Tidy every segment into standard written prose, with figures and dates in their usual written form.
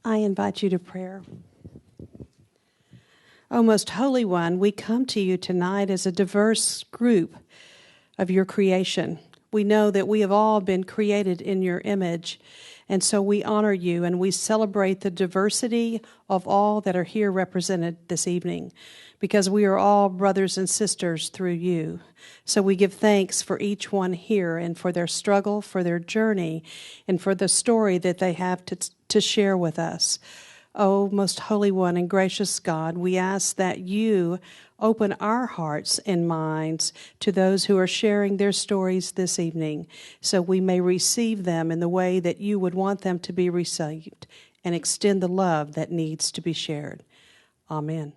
I invite you to prayer. O most holy one, we come to you tonight as a diverse group of your creation. We know that we have all been created in your image, and so we honor you and we celebrate the diversity of all that are here represented this evening, because we are all brothers and sisters through you. So we give thanks for each one here and for their struggle, for their journey, and for the story that they have to share with us. O most holy one and gracious God, we ask that you open our hearts and minds to those who are sharing their stories this evening, so we may receive them in the way that you would want them to be received and extend the love that needs to be shared. Amen.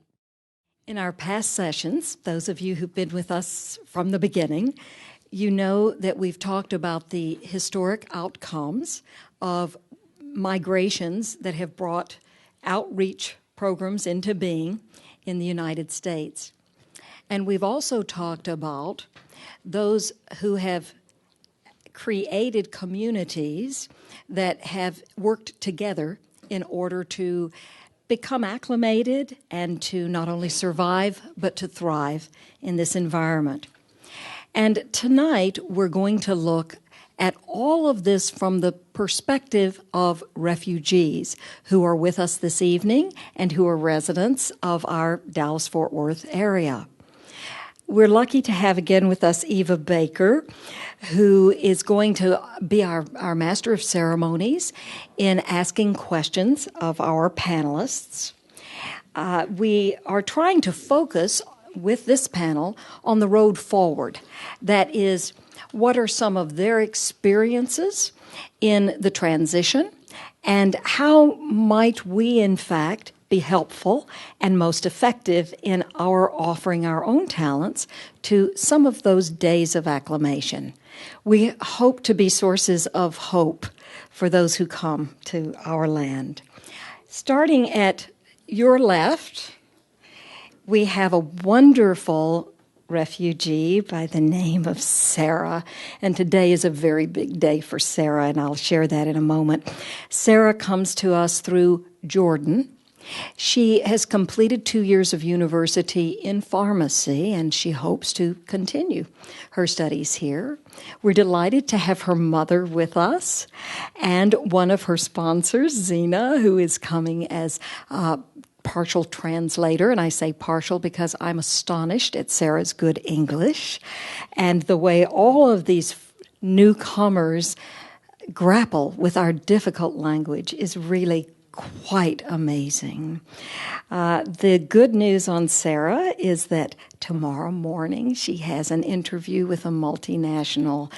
In our past sessions, those of you who've been with us from the beginning, you know that we've talked about the historic outcomes of migrations that have brought outreach programs into being in the United States. And we've also talked about those who have created communities that have worked together in order to become acclimated and to not only survive, but to thrive in this environment. And tonight, we're going to look at all of this from the perspective of refugees who are with us this evening and who are residents of our Dallas-Fort Worth area. We're lucky to have again with us Eva Baker, who is going to be our master of ceremonies in asking questions of our panelists. We are trying to focus with this panel on the road forward. That is, what are some of their experiences in the transition, and how might we, in fact, be helpful and most effective in our offering our own talents to some of those days of acclimation. We hope to be sources of hope for those who come to our land. Starting at your left, we have a wonderful refugee by the name of Sarah, and today is a very big day for Sarah, and I'll share that in a moment. Sarah comes to us through Jordan. She has completed 2 years of university in pharmacy, and she hopes to continue her studies here. We're delighted to have her mother with us, and one of her sponsors, Zena, who is coming as partial translator, and I say partial because I'm astonished at Sarah's good English and the way all of these newcomers grapple with our difficult language is really quite amazing. The good news on Sarah is that tomorrow morning she has an interview with a multinational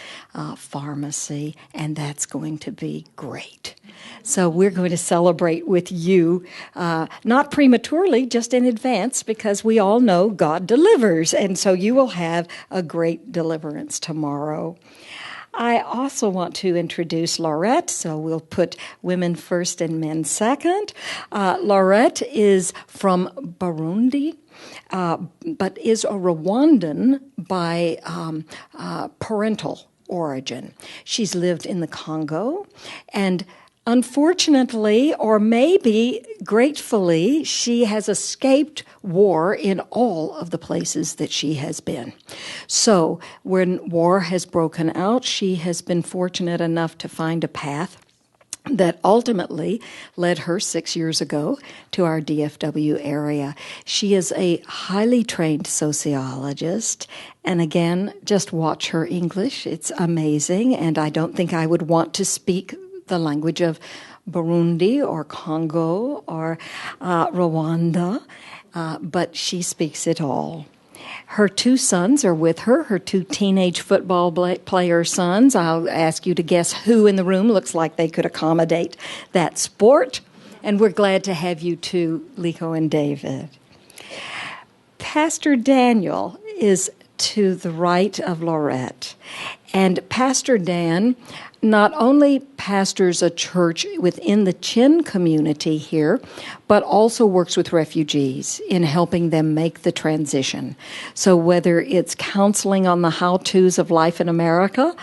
pharmacy, and that's going to be great. So we're going to celebrate with you, not prematurely, just in advance, because we all know God delivers, and so you will have a great deliverance tomorrow. I also want to introduce Laurette, so we'll put women first and men second. Laurette is from Burundi, but is a Rwandan by parental origin. She's lived in the Congo, and unfortunately, or maybe gratefully, she has escaped war in all of the places that she has been. So when war has broken out, she has been fortunate enough to find a path that ultimately led her 6 years ago to our DFW area. She is a highly trained sociologist, and again, just watch her English. It's amazing, and I don't think I would want to speak the language of Burundi or Congo or Rwanda, but she speaks it all. Her 2 sons are with her, her 2 teenage football player sons. I'll ask you to guess who in the room looks like they could accommodate that sport. And we're glad to have you too, Liko and David. Pastor Daniel is to the right of Laurette. And Pastor Dan not only pastors a church within the Chin community here, but also works with refugees in helping them make the transition. So whether it's counseling on the how-tos of life in America,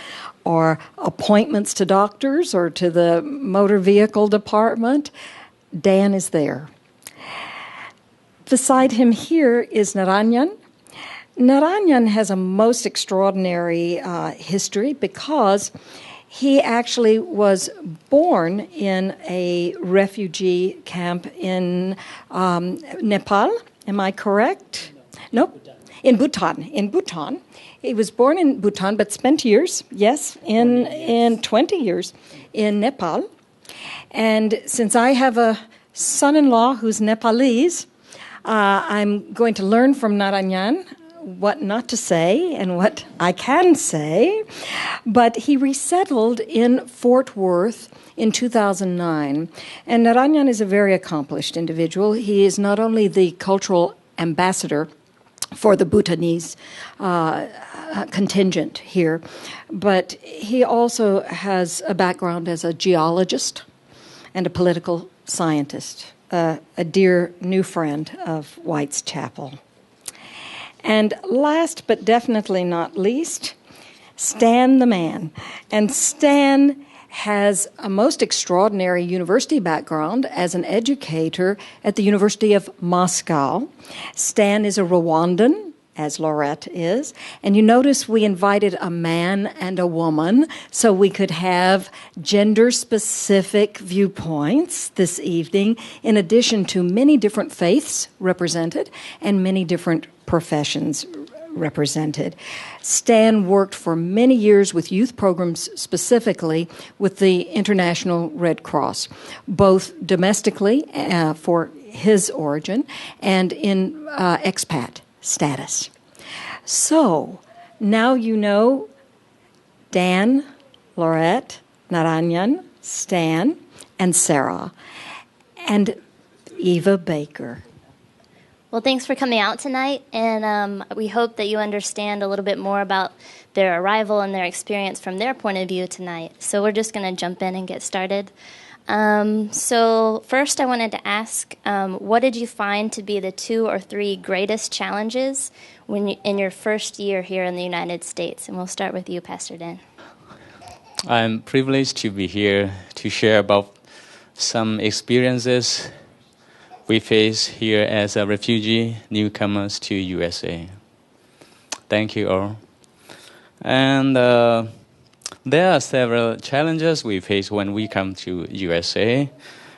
or appointments to doctors or to the motor vehicle department, Dan is there. Beside him here is Naranjan. Naranjan has a most extraordinary history because he actually was born in a refugee camp in Nepal. Am I correct? Nope. In Bhutan. In Bhutan. He was born in Bhutan, but spent years, yes, in 20 years in Nepal. And since I have a son-in-law who's Nepalese, I'm going to learn from Naranjan what not to say and what I can say. But he resettled in Fort Worth in 2009. And Naranjan is a very accomplished individual. He is not only the cultural ambassador for the Bhutanese contingent here, but he also has a background as a geologist and a political scientist, a dear new friend of White's Chapel. And last but definitely not least, Stan the man. And Stan has a most extraordinary university background as an educator at the University of Moscow. Stan is a Rwandan, as Laurette is. And you notice we invited a man and a woman so we could have gender-specific viewpoints this evening, in addition to many different faiths represented and many different professions represented. Stan worked for many years with youth programs, specifically with the International Red Cross, both domestically for his origin and in expat status. So now you know Dan, Laurette, Naranjan, Stan, and Sarah, and Eva Baker. Well, thanks for coming out tonight, and we hope that you understand a little bit more about their arrival and their experience from their point of view tonight. So we're just going to jump in and get started. So first I wanted to ask, what did you find to be the 2 or 3 greatest challenges in your first year here in the United States? And we'll start with you, Pastor Dan. I'm privileged to be here to share about some experiences we face here as a refugee newcomers to USA. Thank you all. And there are several challenges we face when we come to USA.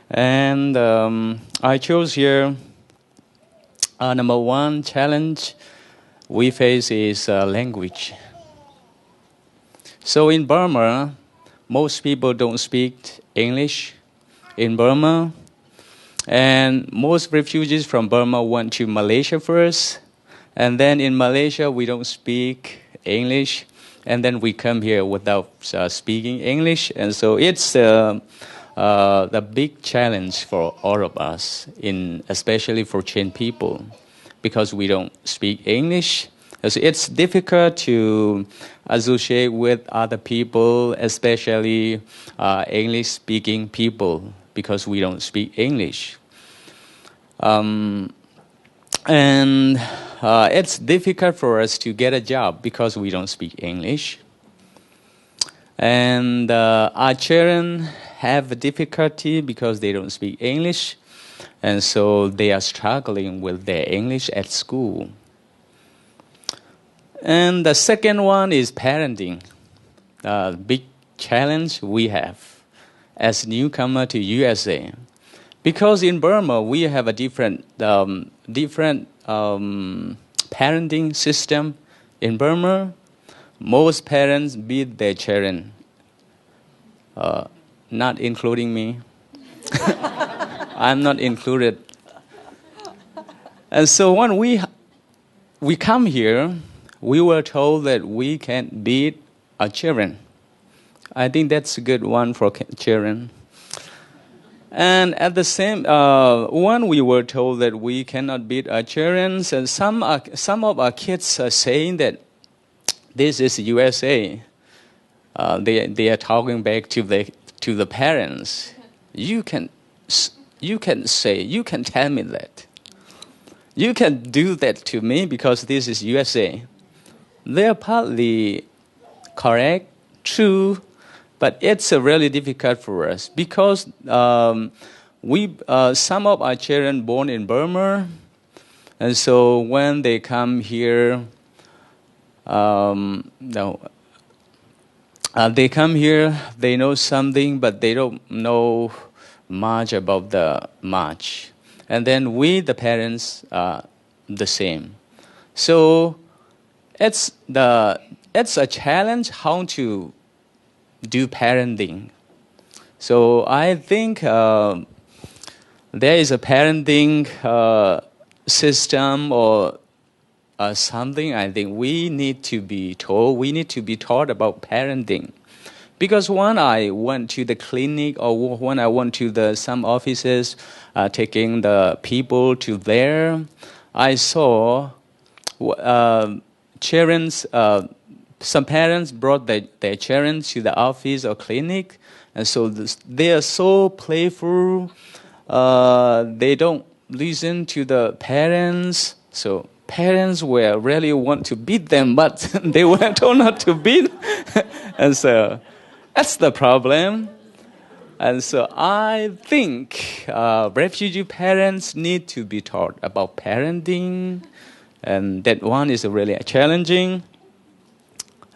And I chose here number 1 challenge we face is language. So in Burma, most people don't speak English in Burma. And most refugees from Burma went to Malaysia first. And then in Malaysia, we don't speak English. And then we come here without speaking English. And so it's the big challenge for all of us, especially for Chin people, because we don't speak English. So it's difficult to associate with other people, especially English-speaking people, because we don't speak English. And it's difficult for us to get a job because we don't speak English. And our children have difficulty because they don't speak English. And so they are struggling with their English at school. And the second one is parenting. Big challenge we have as newcomer to USA, because in Burma we have a different parenting system. In Burma, most parents beat their children, not including me. I'm not included. And so when we come here, we were told that we can't beat our children. I think that's a good one for children. And at the same, when we were told that we cannot beat our children, and some of our kids are saying that this is USA. They are talking back to the parents. You can tell me that. You can do that to me because this is USA. They're partly correct, true, but it's really difficult for us because some of our children born in Burma, and so when they come here, they come here, they know something, but they don't know much about the march. And then we, the parents, are the same. So it's a challenge how to do parenting. So I think there is a parenting system or something. I think we need to be told. We need to be taught about parenting, because when I went to the clinic or when I went to some offices, taking the people to there, I saw children's. Some parents brought their children to the office or clinic, and so they are so playful. They don't listen to the parents. So parents will really want to beat them, but they were told not to beat. And so that's the problem. And so I think refugee parents need to be taught about parenting, and that one is really challenging.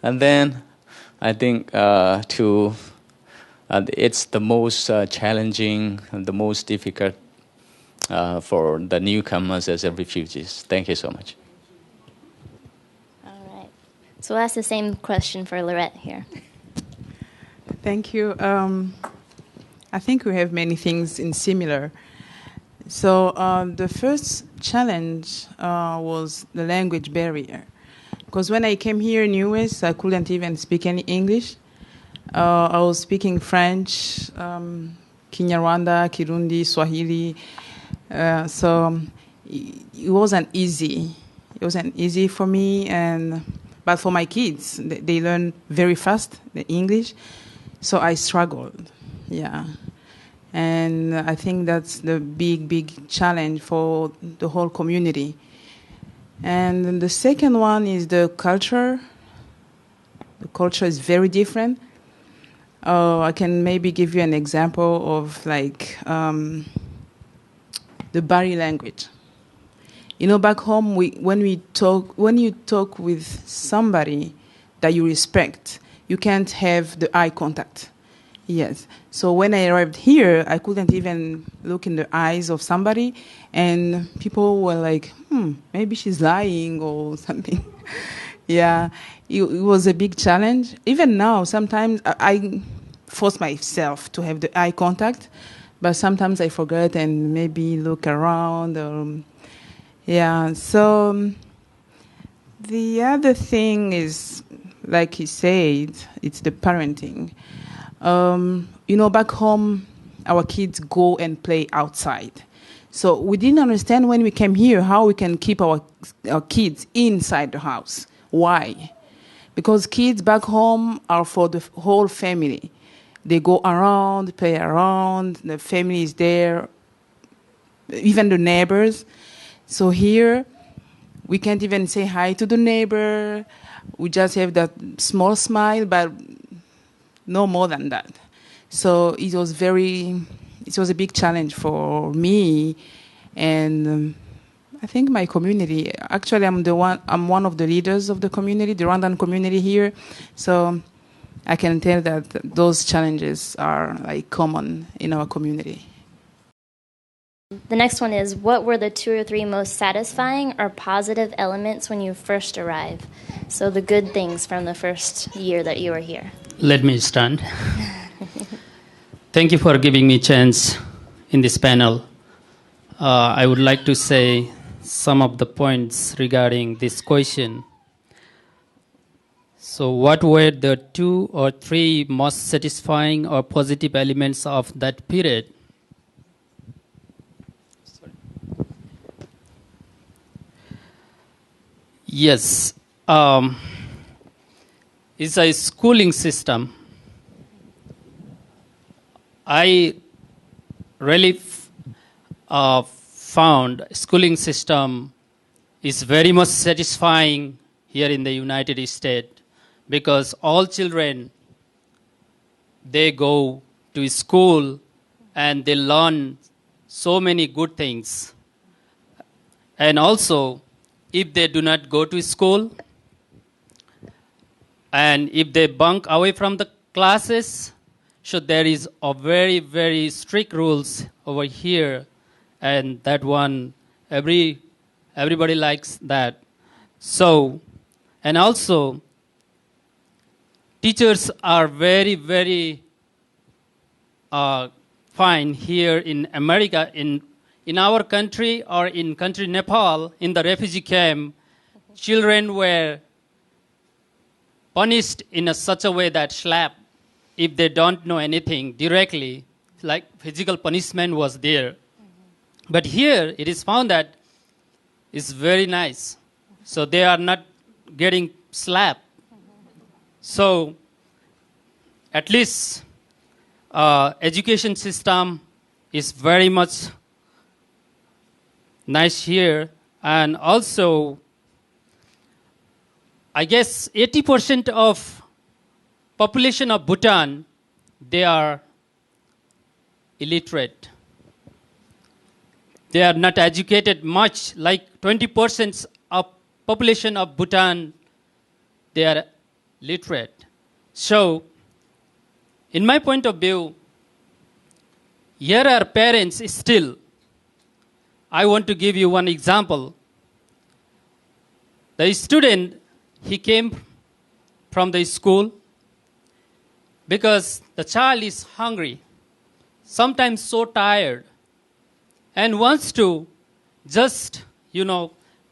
And then I think it's the most challenging and the most difficult for the newcomers as refugees. Thank you so much. All right. So we'll ask the same question for Lorette here. Thank you. I think we have many things in similar. So the first challenge was the language barrier. Because when I came here in US, I couldn't even speak any English. I was speaking French, Kinyarwanda, Kirundi, Swahili. So it wasn't easy. It wasn't easy for me, but for my kids, they learn very fast the English. So I struggled, yeah. And I think that's the big challenge for the whole community. And the second one is the culture. The culture is very different. I can maybe give you an example of the body language. Back home, when you talk with somebody that you respect, you can't have the eye contact. Yes. So when I arrived here, I couldn't even look in the eyes of somebody, and people were like, maybe she's lying or something. Yeah, it was a big challenge. Even now, sometimes I force myself to have the eye contact, but sometimes I forget and maybe look around. Yeah, so the other thing is, like he said, it's the parenting. Back home, our kids go and play outside. So we didn't understand when we came here how we can keep our kids inside the house. Why? Because kids back home are for the whole family. They go around, play around, the family is there, even the neighbors. So here, we can't even say hi to the neighbor. We just have that small smile, but no more than that. So it was a big challenge for me, and I think my community. Actually, I'm one of the leaders of the community, the Rwandan community here. So I can tell that those challenges are common in our community. The next one is, what were the 2 or 3 most satisfying or positive elements when you first arrived? So the good things from the first year that you were here. Let me stand. Thank you for giving me a chance in this panel. I would like to say some of the points regarding this question. So what were the 2 or 3 most satisfying or positive elements of that period? Yes. It's a schooling system. I really found schooling system is very much satisfying here in the United States, because all children, they go to school and they learn so many good things. And also, if they do not go to school, and if they bunk away from the classes, so there is a very, very strict rules over here, and that one, everybody likes that. So, and also, teachers are very, very fine here in America. In our country or in country Nepal, in the refugee camp, children were punished in such a way that slap if they don't know anything directly, like physical punishment was there. But here it is found that it's very nice. So they are not getting slapped. So at least education system is very much nice here. And also, I guess 80% of population of Bhutan, they are illiterate. They are not educated much, like 20% of population of Bhutan, they are literate. So, in my point of view, here are parents still. I want to give you one example. The student, he came from the school because the child is hungry, sometimes so tired, and wants to just,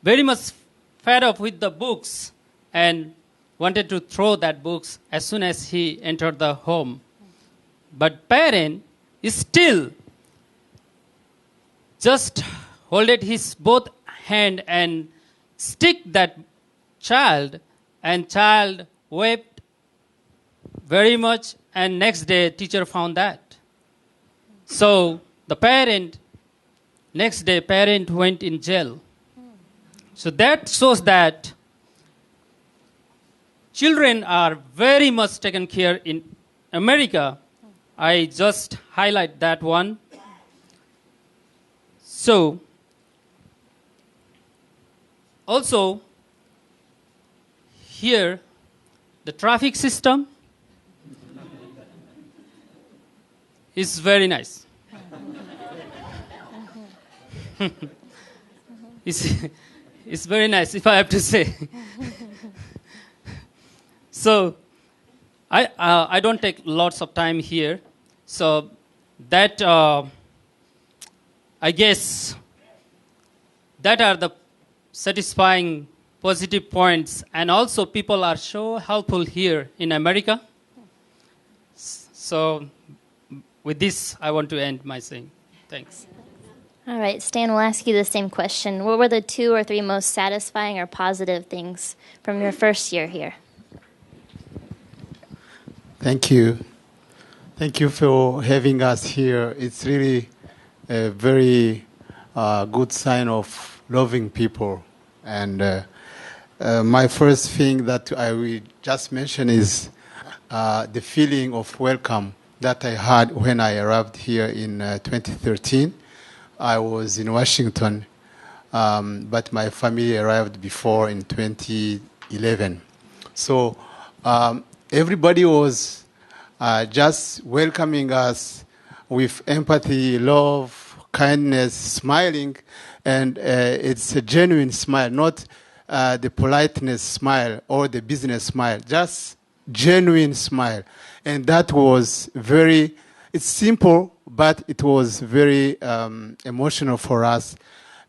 very much fed up with the books and wanted to throw that books as soon as he entered the home. But parent is still just holded his both hand and stick that child, and child wept very much, and next day teacher found that. So the parent, next day parent went in jail. So that shows that children are very much taken care in America. I just highlight that one. So, also, here, the traffic system is very nice. It's very nice, if I have to say. So, I don't take lots of time here. So, that, I guess, that are the satisfying positive points. And also, people are so helpful here in America. So, with this, I want to end my saying. Thanks. All right, Stan, we'll ask you the same question. What were the 2 or 3 most satisfying or positive things from your first year here? Thank you. Thank you for having us here. It's really a very good sign of loving people. And my first thing that I will just mention is the feeling of welcome that I had when I arrived here in 2013. I was in Washington, but my family arrived before in 2011. So everybody was just welcoming us with empathy, love, kindness, smiling, and it's a genuine smile, not the politeness smile or the business smile, just genuine smile. And that was it's simple, but it was very emotional for us.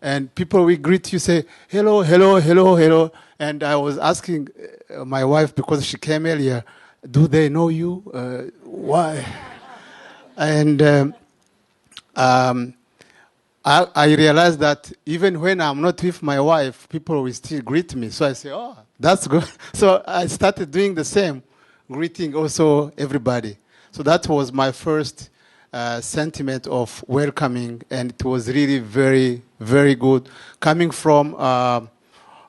And people will greet you, say, hello, hello, hello, hello. And I was asking my wife, because she came earlier, do they know you? Why? And I realized that even when I'm not with my wife, people will still greet me. So I say, oh, that's good. So I started doing the same, greeting also everybody. So that was my first sentiment of welcoming, and it was really very, very good. Coming from a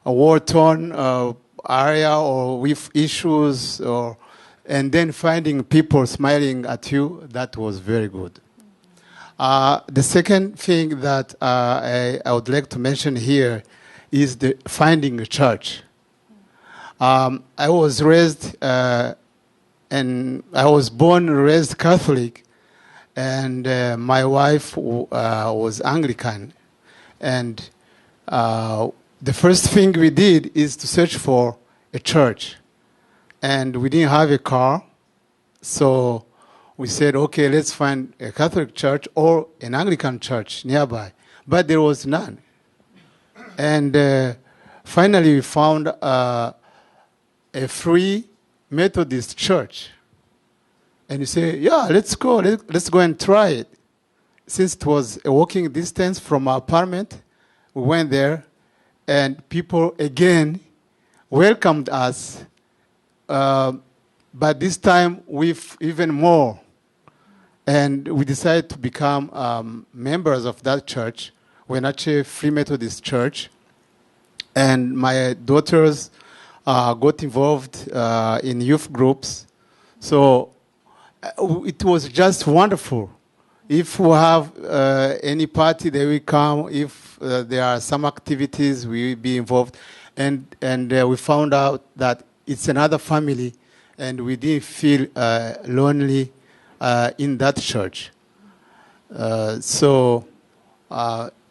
war-torn area or with issues, and then finding people smiling at you, that was very good. The second thing that I would like to mention here is the finding a church. I was raised, and I was born and raised Catholic, and my wife was Anglican. And the first thing we did is to search for a church. And we didn't have a car, so we said, okay, let's find a Catholic church or an Anglican church nearby. But there was none. And finally we found a free Methodist church. And you say, yeah, let's go. Let's go and try it. Since it was a walking distance from our apartment, we went there, and people again welcomed us, but this time with even more. And we decided to become members of that church. We're actually a Free Methodist church. And my daughters got involved in youth groups. So it was just wonderful. If we have any party, they will come. If there are some activities, we will be involved. And we found out that it's another family, and we didn't feel lonely in that church. So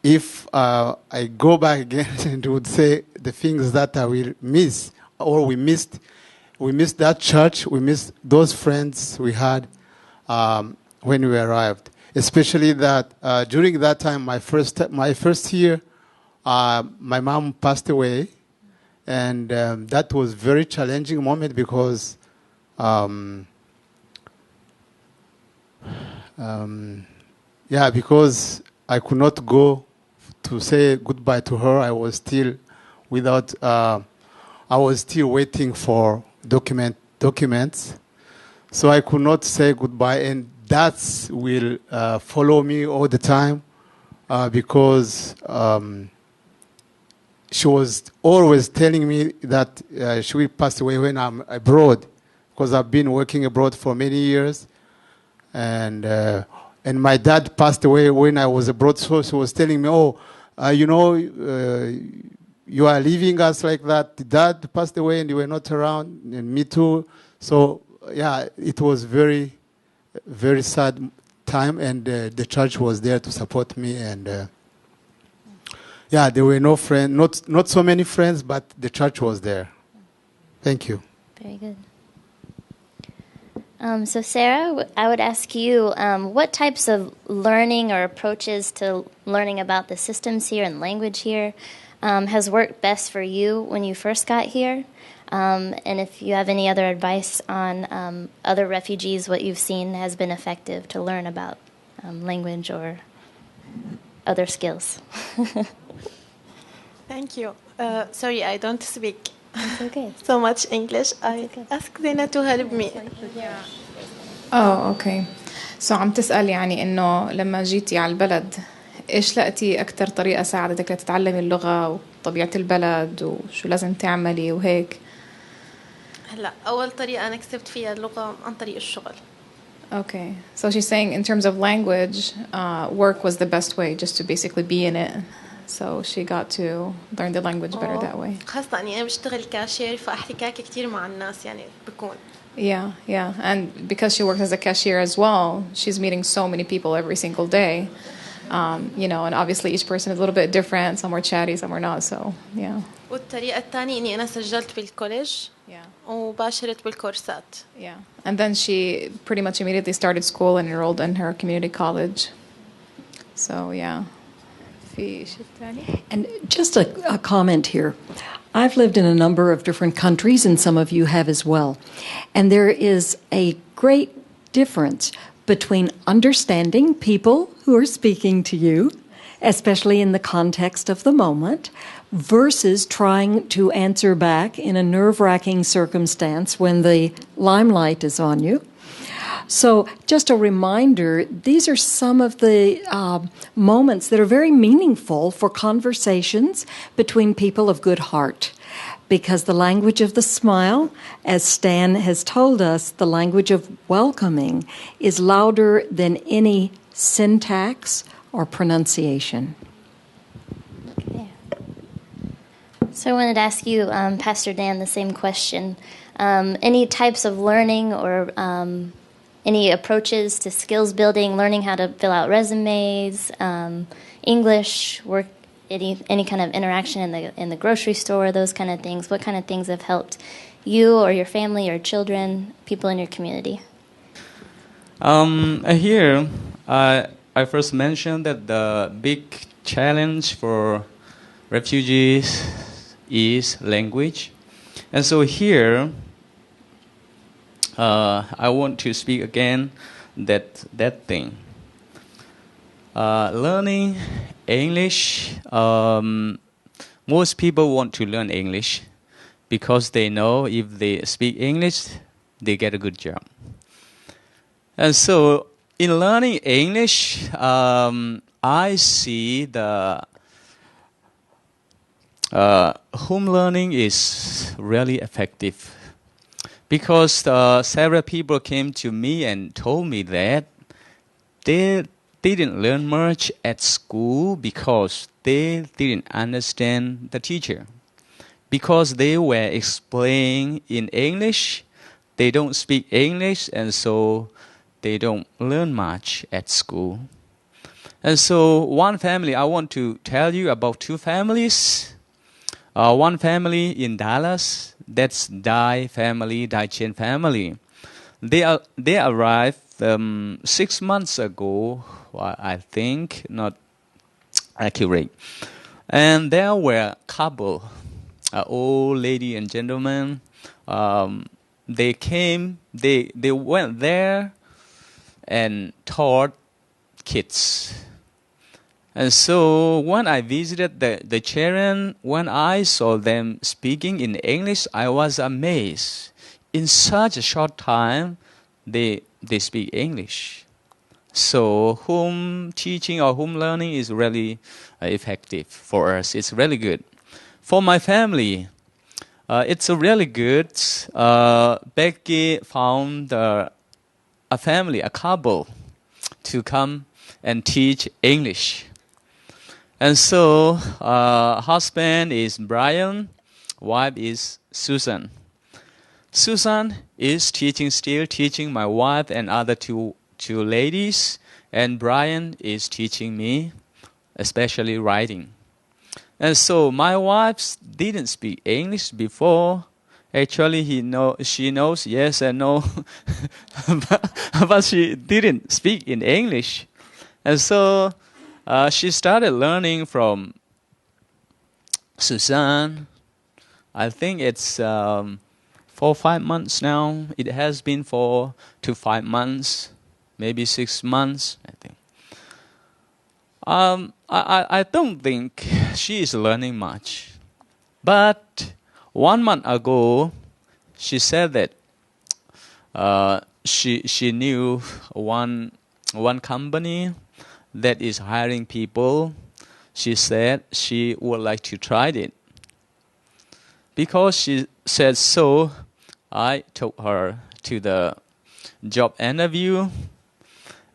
if I go back again and would say the things that I will miss, or we missed that church, we missed those friends we had when we arrived. Especially that during that time, my first year, my mom passed away, and that was a very challenging moment because because I could not go to say goodbye to her. I was still waiting for documents, so I could not say goodbye, and that will follow me all the time because she was always telling me that she will pass away when I'm abroad, because I've been working abroad for many years, and my dad passed away when I was abroad, so she was telling me, you are leaving us like that. Dad passed away and you were not around, and me too. So yeah, it was very, very sad time, and the church was there to support me, and there were no friends, not so many friends, but the church was there. Thank you. Very good. So Sarah, I would ask you, what types of learning or approaches to learning about the systems here and language here has worked best for you when you first got here? And if you have any other advice on other refugees, what you've seen has been effective to learn about language or other skills. Thank you. Sorry, I don't speak It's okay. so much English. I ask Zena to help me. اوكي. عم تسأل يعني انه لما جيتي على البلد ايش لقيتي اكثر طريقة ساعدتك لتتعلمي اللغة وطبيعة البلد وشو لازم تعملي وهيك؟ هلا أول طريقة أنا كسبت فيها اللغة عن طريق الشغل. Okay. So she's saying in terms of language, work was the best way just to basically be in it. So she got to learn the language better that way. خاصة أنا بشتغل كاشير فاحتكاكي كتير مع الناس يعني بكون. Yeah. And because she works as a cashier as well, she's meeting so many people every single day. And obviously each person is a little bit different. Some are chatty, some are not. So, yeah. والطريقة الثانية إني أنا سجلت بالكوليج. وباشرت بالكورسات. Yeah. And then she pretty much immediately started school and enrolled in her community college. So, yeah. And just a comment here. I've lived in a number of different countries, and some of you have as well. And there is a great difference between understanding people who are speaking to you, especially in the context of the moment, versus trying to answer back in a nerve-wracking circumstance when the limelight is on you. So just a reminder, these are some of the moments that are very meaningful for conversations between people of good heart. Because the language of the smile, as Stan has told us, the language of welcoming is louder than any syntax, or pronunciation? Okay. So I wanted to ask you, Pastor Dan, the same question. Any types of learning or any approaches to skills building, learning how to fill out resumes, English, work, any kind of interaction in the grocery store, those kind of things? What kind of things have helped you or your family or children, people in your community? Here, I first mentioned that the big challenge for refugees is language. And so here, I want to speak again that thing. Learning English, most people want to learn English because they know if they speak English, they get a good job. And so in learning English, I see the home learning is really effective because several people came to me and told me that they didn't learn much at school because they didn't understand the teacher. Because they were explaining in English, they don't speak English, and so they don't learn much at school. And so one family, I want to tell you about two families. One family in Dallas, that's Dai family, Dai Chen family. They arrived 6 months ago, I think, not accurate. And there were a couple, an old lady and gentleman. They came, they went there and taught kids. And so when I visited the children, when I saw them speaking in English, I was amazed. In such a short time, they speak English. So home teaching or home learning is really effective for us. It's really good. For my family, it's really good. Becky found a family, a couple, to come and teach English. And so husband is Brian, wife is Susan. Susan is still teaching my wife and other two ladies, and Brian is teaching me, especially writing. And so my wife didn't speak English before. Actually, she knows yes and no, but she didn't speak in English. And so she started learning from Suzanne. I think it's 4 or 5 months now. It has been 4 to 5 months, maybe 6 months, I think. I don't think she is learning much. But 1 month ago, she said that she knew one company that is hiring people. She said she would like to try it. Because she said so, I took her to the job interview.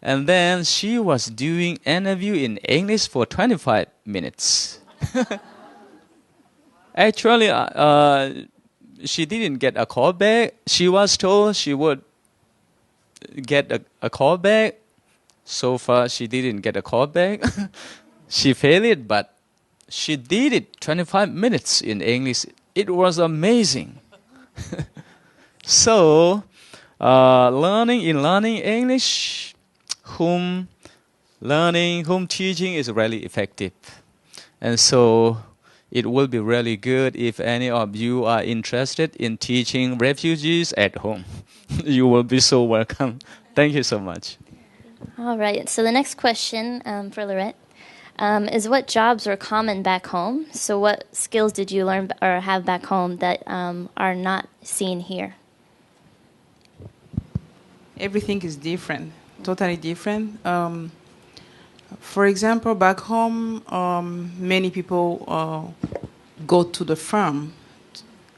And then she was doing interview in English for 25 minutes. Actually, she didn't get a call back. She was told she would get a call back. So far, she didn't get a call back. She failed it, but she did it 25 minutes in English. It was amazing. So, learning English, home teaching is really effective. And so, it will be really good if any of you are interested in teaching refugees at home. You will be so welcome. Thank you so much. All right. So the next question for Lorette is what jobs were common back home? So what skills did you learn or have back home that are not seen here? Everything is different, totally different. For example, back home, many people go to the farm.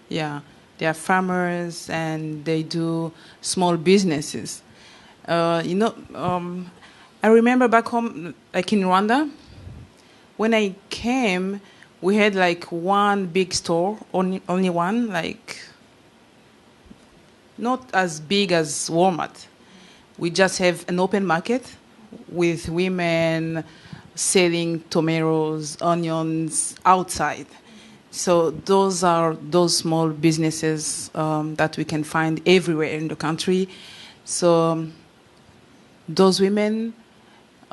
Yeah, they are farmers and they do small businesses. I remember back home, like in Rwanda, when I came, we had like one big store, only one, like not as big as Walmart. We just have an open market with women selling tomatoes, onions outside. So those are those small businesses that we can find everywhere in the country. So those women,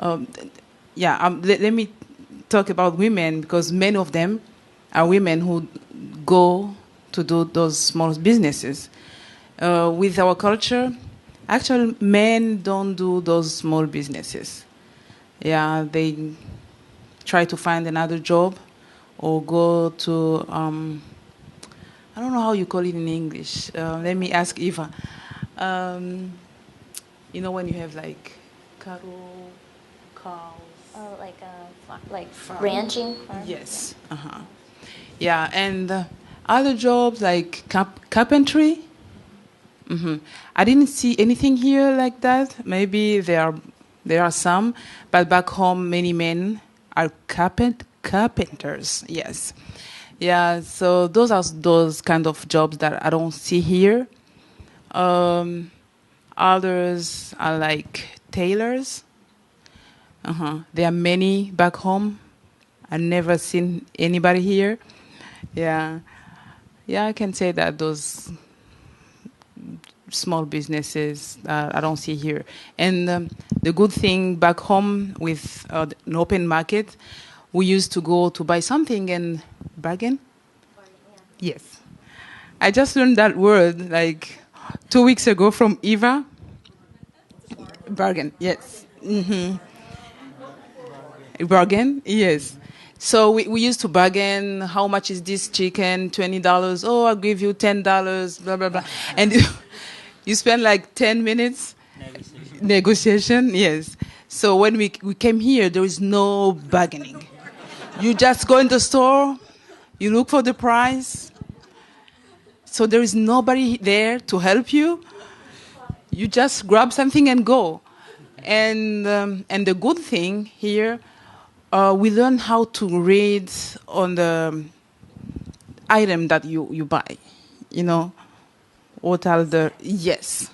let me talk about women, because many of them are women who go to do those small businesses. With our culture, actually, men don't do those small businesses. Yeah, they try to find another job or go to, I don't know how you call it in English. Let me ask Eva. You know when you have like cattle, cows? Oh, like ranching? Farm? Yes. Yeah, and other jobs like carpentry. I didn't see anything here like that. Maybe there are some, but back home many men are carpenters. Yes, yeah. So those are those kind of jobs that I don't see here. Others are like tailors. There are many back home. I've never seen anybody here. Yeah, I can say that those small businesses I don't see here. And the good thing back home with an open market, we used to go to buy something and bargain. Yes. I just learned that word like 2 weeks ago from Eva. Bargain, yes. Bargain, yes. So we used to bargain. How much is this chicken? $20. Oh, I'll give you $10. Blah blah blah. And you spend like 10 minutes negotiation. Yes. So when we came here, there is no bargaining. You just go in the store. You look for the price. So there is nobody there to help you. You just grab something and go. And the good thing here, we learn how to read on the item that you buy. You know, what are the yes.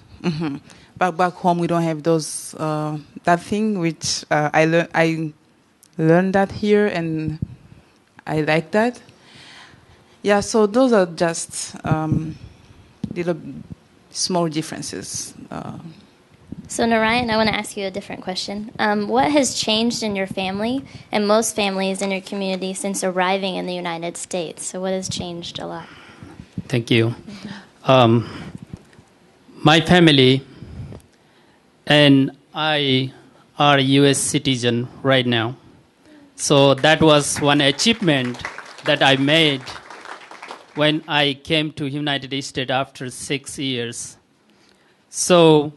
But back home we don't have those that thing, which I learned that here, and I like that. Yeah, so those are just little small differences. So Narayan, I want to ask you a different question. What has changed in your family and most families in your community since arriving in the United States? So what has changed a lot? Thank you. My family and I are U.S. citizen right now. So that was one achievement that I made when I came to United States after 6 years. So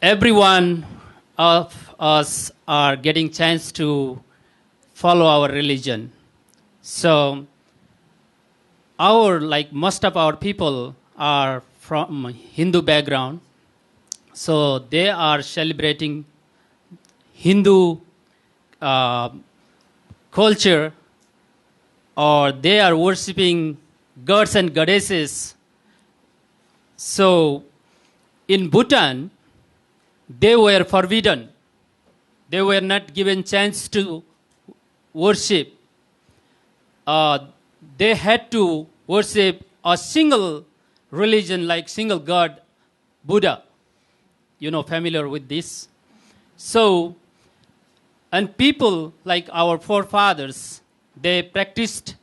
everyone of us are getting chance to follow our religion. So most of our people are from Hindu background. So they are celebrating Hindu culture, or they are worshipping gods and goddesses. So in Bhutan, they were forbidden. They were not given chance to worship. They had to worship a single religion, like single God, Buddha. You know, familiar with this? So, and people like our forefathers, they practiced,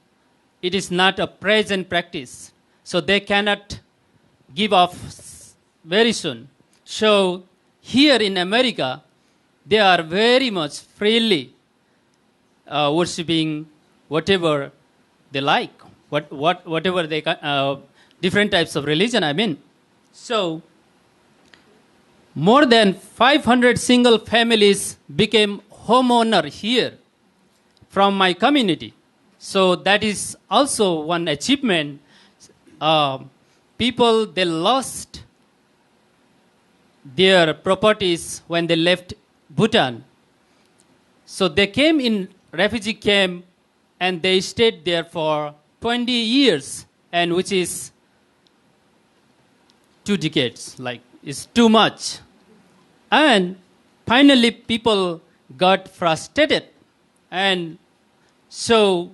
it is not a present practice. So they cannot give up very soon. So here in America, they are very much freely worshipping whatever they like, whatever they different types of religion. I mean, so more than 500 single families became homeowner here from my community. So that is also one achievement. People, they lost their properties when they left Bhutan. So they came in refugee camp and they stayed there for 20 years, and which is 2 decades, like it's too much. And finally people got frustrated, and so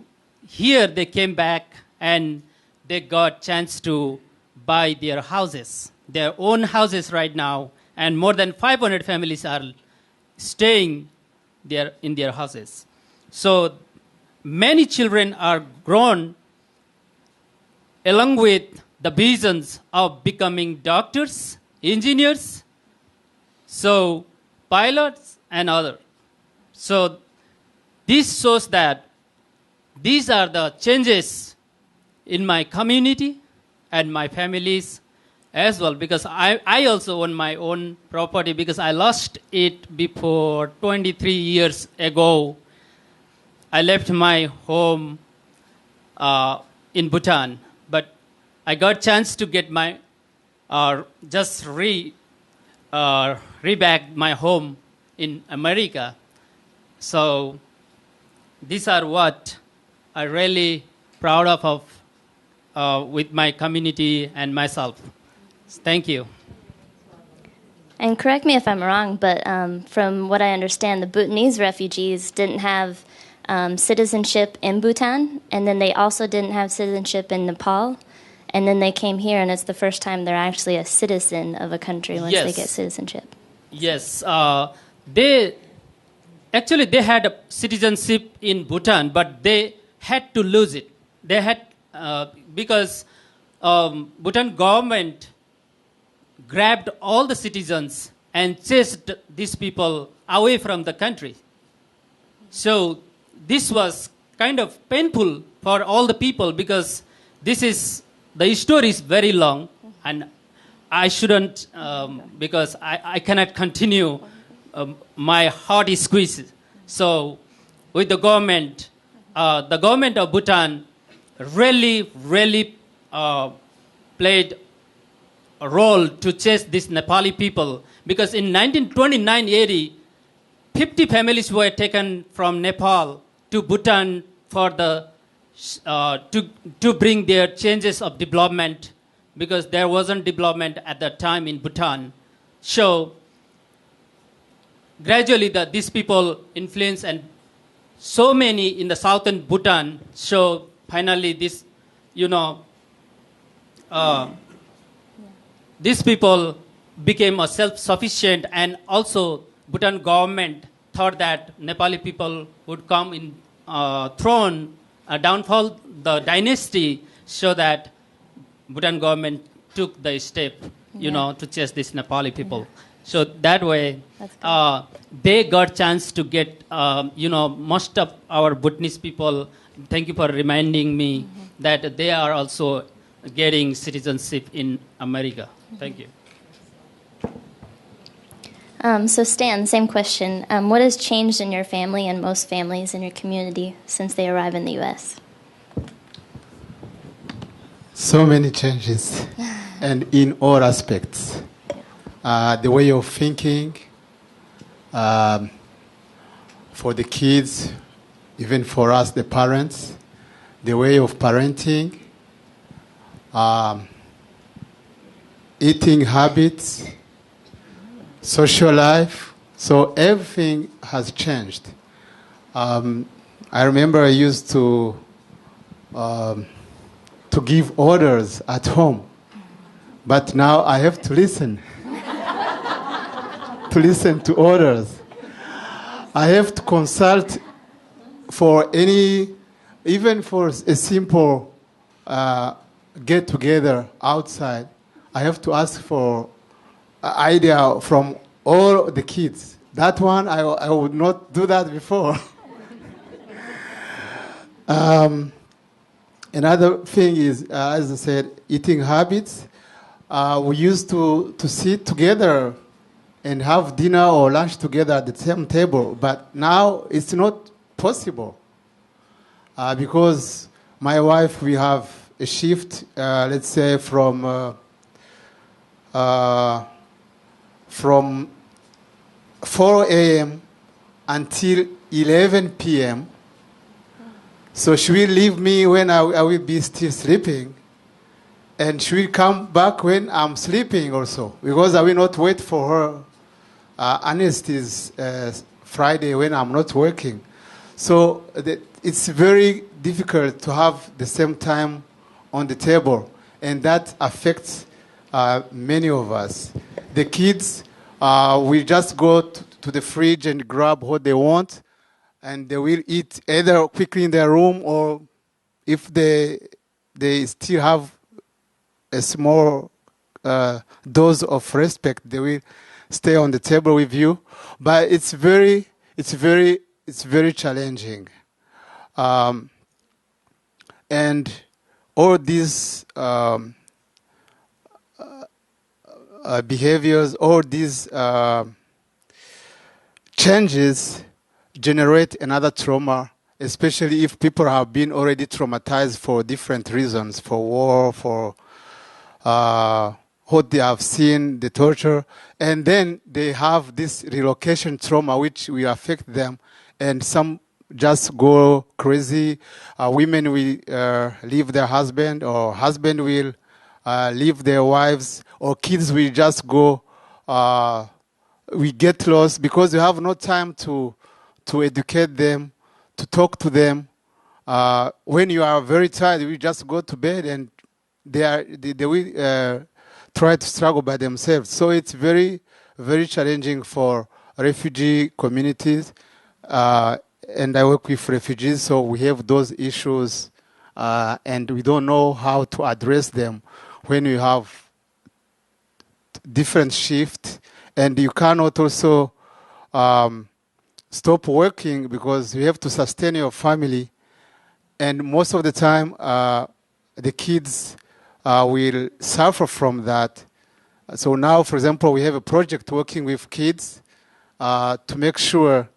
here they came back and they got chance to buy their houses, their own houses right now, and more than 500 families are staying there in their houses. So many children are grown along with the visions of becoming doctors, engineers, so pilots and other. So this shows that these are the changes in my community and my families as well, because I also own my own property because I lost it before 23 years ago. I left my home in Bhutan, but I got chance to get my reback my home in America. So these are what I really proud of with my community and myself. Thank you. And correct me if I'm wrong, but from what I understand, the Bhutanese refugees didn't have citizenship in Bhutan, and then they also didn't have citizenship in Nepal, and then they came here, and it's the first time they're actually a citizen of a country once they get citizenship. Yes, they had a citizenship in Bhutan, but they had to lose it. They had because Bhutan government grabbed all the citizens and chased these people away from the country. So this was kind of painful for all the people because the story is very long, and I shouldn't because I cannot continue. My heart is squeezed. So with the government of Bhutan really played a role to chase these Nepali people, because in 1929-80, 50 families were taken from Nepal to Bhutan for to bring their changes of development, because there wasn't development at that time in Bhutan. So gradually these people influence, and so many in the southern Bhutan. So finally these people became a self-sufficient, and also Bhutan government thought that Nepali people would come in downfall the dynasty, so that Bhutan government took the step, to chase these Nepali people. Yeah. So that way, they got chance to get, most of our Bhutanese people. Thank you for reminding me that they are also getting citizenship in America. Thank you. So Stan, same question. What has changed in your family and most families in your community since they arrived in the U.S.? So many changes, and in all aspects. The way of thinking, for the kids, even for us, the parents, the way of parenting, eating habits, social life. So everything has changed. I remember I used to give orders at home, but now I have to listen. To listen to orders. I have to consult for even for a simple get-together outside. I have to ask for an idea from all the kids. That one, I would not do that before. Another thing is, as I said, eating habits. We used to sit together and have dinner or lunch together at the same table, but now it's not possible because my wife, we have a shift, let's say from from 4 a.m. until 11 p.m. So she will leave me when I will be still sleeping. And she will come back when I'm sleeping also, because I will not wait for her unless it is Friday when I'm not working. So it's very difficult to have the same time on the table, and that affects many of us. The kids will just go to the fridge and grab what they want, and they will eat either quickly in their room, or if they still have a small dose of respect, they will stay on the table with you. But it's very challenging, and all these behaviors, all these changes generate another trauma, especially if people have been already traumatized for different reasons, for war, for what they have seen, the torture, and then they have this relocation trauma which will affect them, and some just go crazy. Women will leave their husband, or husband will leave their wives, or kids will just go, we get lost because you have no time to educate them, to talk to them. When you are very tired, you just go to bed, and they will try to struggle by themselves. So it's very, very challenging for refugee communities. And I work with refugees, so we have those issues, and we don't know how to address them when you have different shifts, and you cannot also stop working because you have to sustain your family. And most of the time, the kids will suffer from that. So now, for example, we have a project working with kids to make sure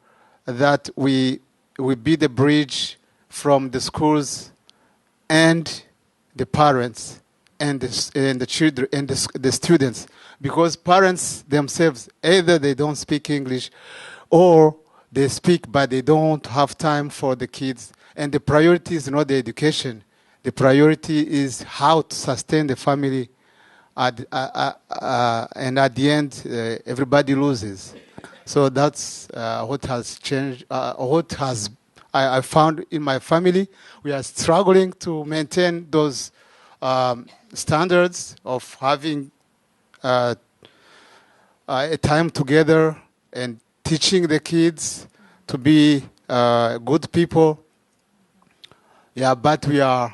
that we be the bridge from the schools and the parents and the children and the students, because parents themselves, either they don't speak English or they speak but they don't have time for the kids, and the priority is not the education. The priority is how to sustain the family, and at the end, everybody loses. So that's what has changed. I found in my family, we are struggling to maintain those standards of having a time together and teaching the kids to be good people. Yeah, but we are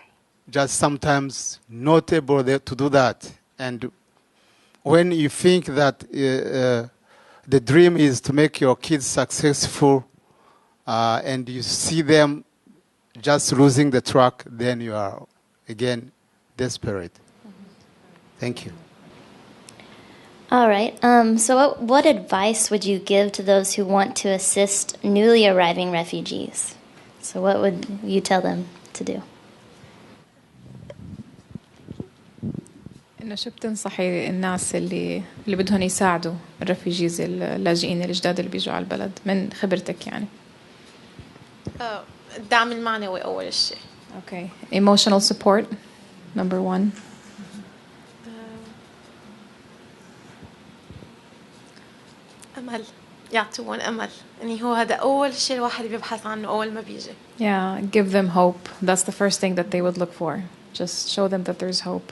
just sometimes not able to do that. And when you think that the dream is to make your kids successful, and you see them just losing the track, then you are, again, desperate. Thank you. All right. So what advice would you give to those who want to assist newly arriving refugees? So what would you tell them to do? إنه شو بتنصحي الناس اللي بدهم يساعدوا الريفوجيز اللاجئين الجداد اللي بيجوا على البلد من خبرتك يعني؟ الدعم المعنوي أول شيء. Okay. Emotional support, number one. أمل، يعطون أمل. يعني هو هذا أول شيء الواحد بيبحث عنه أول ما بيجي. Yeah, give them hope. That's the first thing that they would look for. Just show them that there's hope.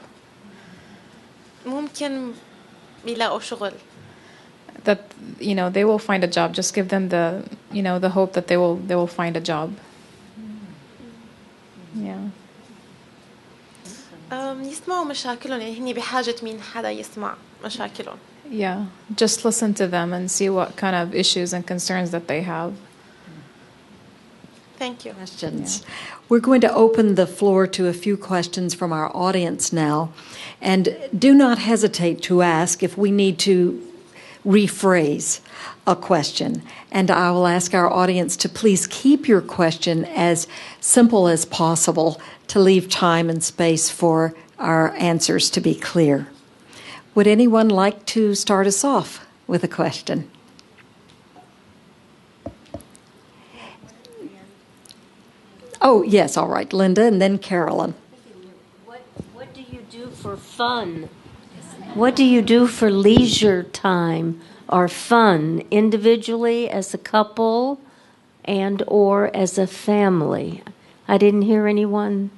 ممكن بيلاقوا شغل. That they will find a job. Just give them the hope that they will find a job. Yeah. يسمعوا مشاكلهم، يعني هني بحاجة مين حدا يسمع مشاكلهم. Yeah, just listen to them and see what kind of issues and concerns that they have. Thank you. Questions. Yeah. We're going to open the floor to a few questions from our audience now. And do not hesitate to ask if we need to rephrase a question. And I will ask our audience to please keep your question as simple as possible to leave time and space for our answers to be clear. Would anyone like to start us off? with a question. Oh, yes, all right, Linda, and then Carolyn. What do you do for fun? What do you do for leisure time or fun, individually, as a couple, and or as a family? I didn't hear anyone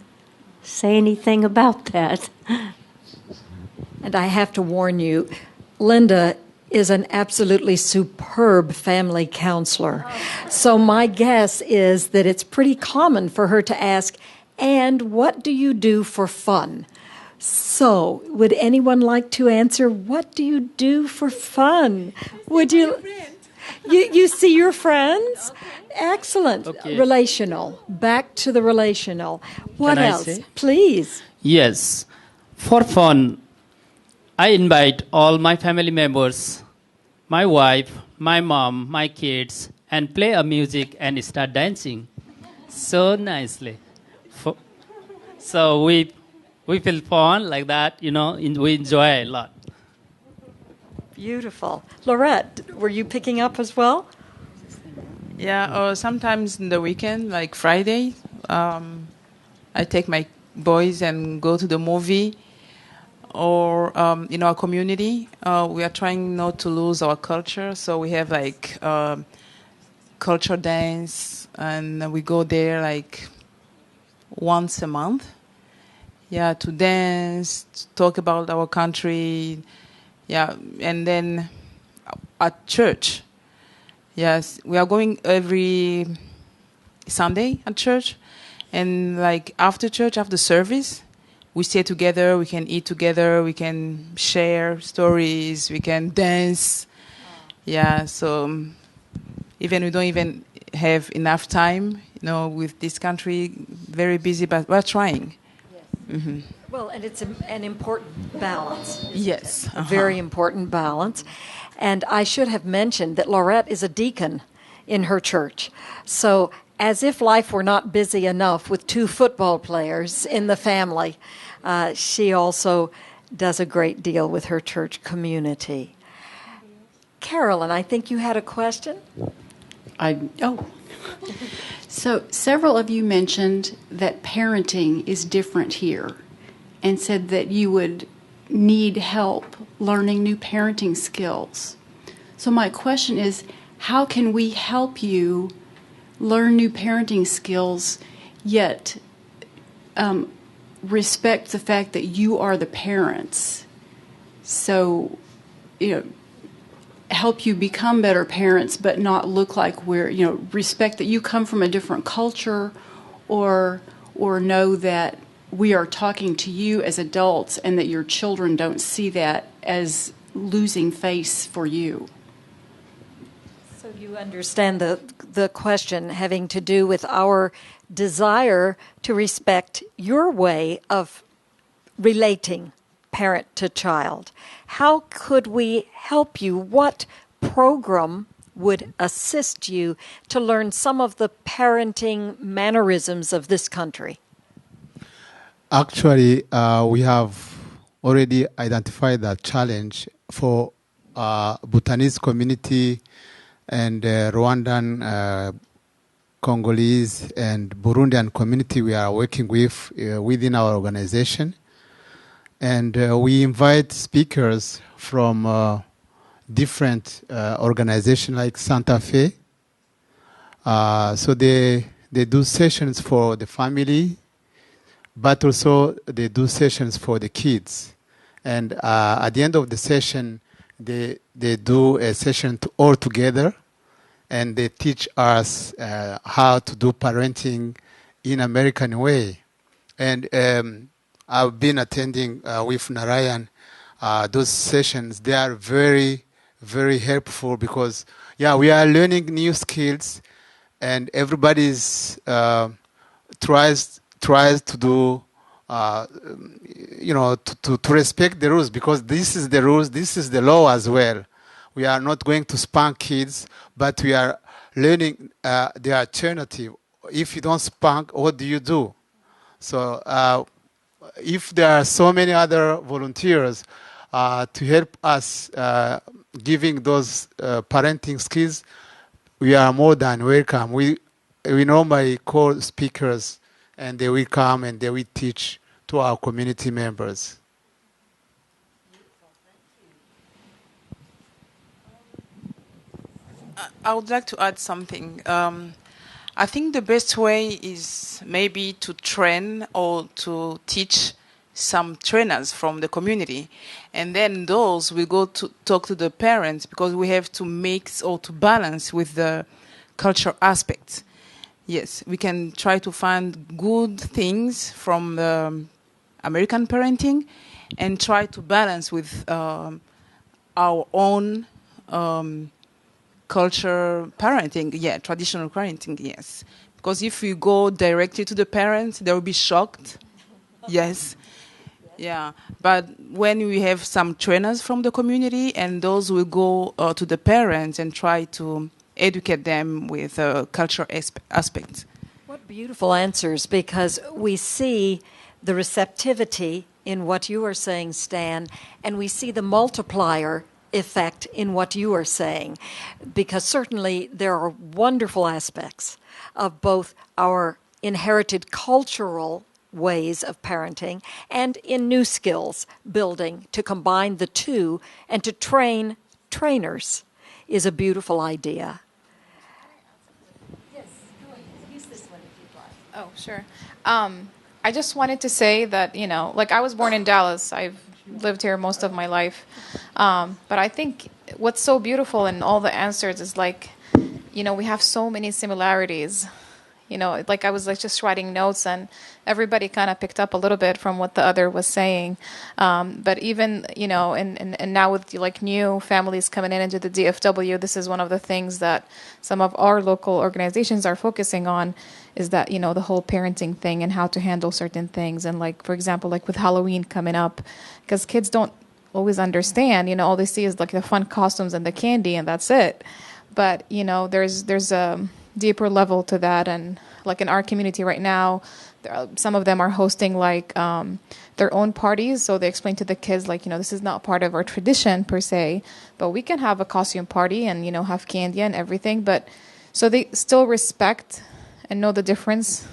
say anything about that. And I have to warn you, Linda is an absolutely superb family counselor. So my guess is that it's pretty common for her to ask, and what do you do for fun? So, would anyone like to answer, what do you do for fun? Would you? You see your friends? Excellent. Okay. Relational. Back to the relational. What Can I else? say? Please. Yes. For fun, I invite all my family members, my wife, my mom, my kids, and play a music and start dancing so nicely. So we feel fun like that, we enjoy a lot. Beautiful. Laurette, were you picking up as well? Yeah, or sometimes in the weekend, like Friday, I take my boys and go to the movie. Or in our community, we are trying not to lose our culture, so we have like culture dance, and we go there like once a month. Yeah, to dance, to talk about our country. Yeah, and then at church. Yes, we are going every Sunday at church, and like after church, after service, we stay together, we can eat together, we can share stories, we can dance. Yeah, so even we don't even have enough time, with this country, very busy, but we're trying. Yes. Mm-hmm. Well, and it's an important balance. Yes. A very important balance. And I should have mentioned that Laurette is a deacon in her church. So as if life were not busy enough with 2 football players in the family, she also does a great deal with her church community. Carolyn, I think you had a question? So several of you mentioned that parenting is different here and said that you would need help learning new parenting skills. So my question is, how can we help you learn new parenting skills, yet respect the fact that you are the parents? So, help you become better parents, but not look like respect that you come from a different culture, or know that we are talking to you as adults and that your children don't see that as losing face for you. So you understand the question having to do with our desire to respect your way of relating parent to child. How could we help you? What program would assist you to learn some of the parenting mannerisms of this country? Actually, we have already identified that challenge for Bhutanese community and Rwandan, Congolese, and Burundian community we are working with within our organization. And we invite speakers from different organizations like Santa Fe. So they do sessions for the family, but also they do sessions for the kids. And at the end of the session, they do a session all together, and they teach us how to do parenting in American way. And I've been attending with Narayan those sessions. They are very, very helpful because, we are learning new skills, and everybody's tries to do, to respect the rules, because this is the rules, this is the law as well. We are not going to spank kids, but we are learning the alternative. If you don't spank, what do you do? So if there are so many other volunteers to help us giving those parenting skills, we are more than welcome. We normally call speakers, and they will come and they will teach to our community members. I would like to add something. I think the best way is maybe to train or to teach some trainers from the community, and then those will go to talk to the parents, because we have to mix or to balance with the cultural aspect. Yes, we can try to find good things from the American parenting and try to balance with our own culture parenting, traditional parenting, yes. Because if we go directly to the parents, they will be shocked. Yes. Yeah. But when we have some trainers from the community, and those will go to the parents and try to educate them with cultural aspects. What beautiful answers, because we see the receptivity in what you are saying, Stan, and we see the multiplier effect in what you are saying, because certainly there are wonderful aspects of both our inherited cultural ways of parenting and in new skills building. To combine the two and to train trainers is a beautiful idea. Yes, go ahead. Use this one if you'd like. Oh, sure. I just wanted to say that, like I was born in Dallas. I've lived here most of my life. But I think what's so beautiful in all the answers is we have so many similarities. Like I was just writing notes, and everybody kind of picked up a little bit from what the other was saying. But even, and now with new families coming into the DFW, this is one of the things that some of our local organizations are focusing on, is that, the whole parenting thing and how to handle certain things. And for example, with Halloween coming up, because kids don't always understand, all they see is the fun costumes and the candy, and that's it. But, there's a deeper level to that. And in our community right now, some of them are hosting their own parties. So they explain to the kids, this is not part of our tradition per se, but we can have a costume party and, have candy and everything. But so they still respect and know the difference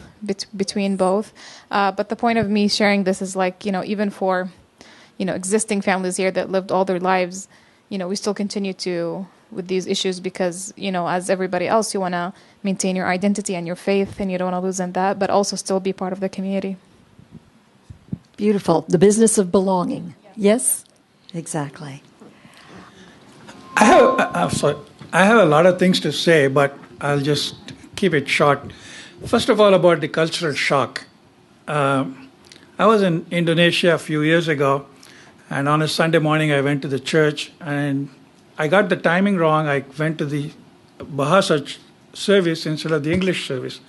between both. But the point of me sharing this is even for, existing families here that lived all their lives, we still continue with these issues because, as everybody else, you want to maintain your identity and your faith, and you don't want to lose in that, but also still be part of the community. Beautiful. The business of belonging. Yes? Exactly. I have a lot of things to say, but I'll just keep it short. First of all, about the cultural shock. I was in Indonesia a few years ago, and on a Sunday morning I went to the church, and I got the timing wrong. I went to the Bahasa service instead of the English service.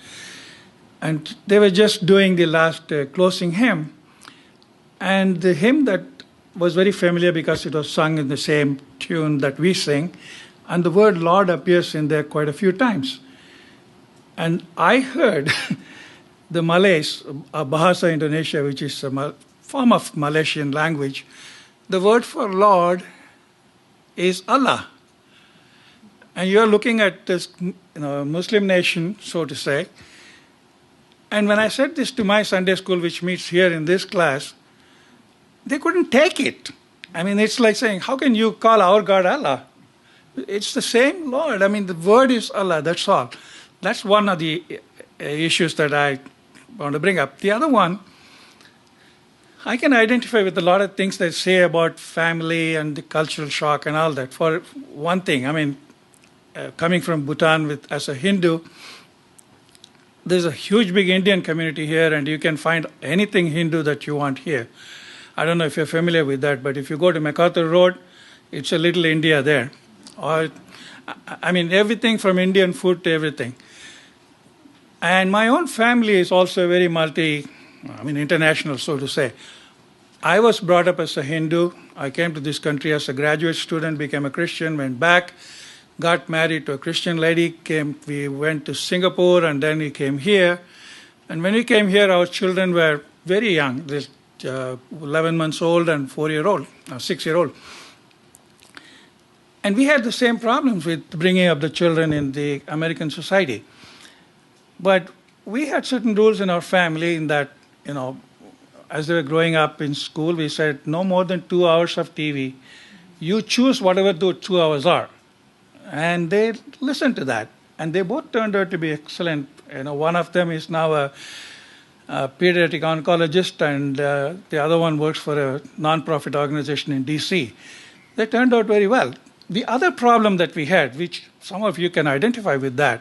And they were just doing the last closing hymn. And the hymn that was very familiar because it was sung in the same tune that we sing. And the word Lord appears in there quite a few times. And I heard the Malays, Bahasa Indonesia, which is a form of Malaysian language, the word for Lord is Allah. And you're looking at this Muslim nation, so to say. And when I said this to my Sunday school, which meets here in this class, they couldn't take it. I mean, it's like saying, how can you call our God Allah? It's the same Lord. I mean, the word is Allah, that's all. That's one of the issues that I want to bring up. The other one, I can identify with a lot of things they say about family and the cultural shock and all that. For one thing, I mean, coming from Bhutan as a Hindu, there's a huge big Indian community here, and you can find anything Hindu that you want here. I don't know if you're familiar with that, but if you go to MacArthur Road, it's a little India there. Or, I mean, everything from Indian food to everything. And my own family is also very international, so to say. I was brought up as a Hindu. I came to this country as a graduate student, became a Christian, went back, got married to a Christian lady, we went to Singapore, and then we came here. And when we came here, our children were very young, 11 months old and 4-year-old, 6-year-old. And we had the same problems with bringing up the children in the American society. But we had certain rules in our family in that, as they were growing up in school, we said no more than 2 hours of TV. You choose whatever those 2 hours are. And they listened to that. And they both turned out to be excellent. One of them is now a pediatric oncologist, and the other one works for a nonprofit organization in D.C. They turned out very well. The other problem that we had, which some of you can identify with that,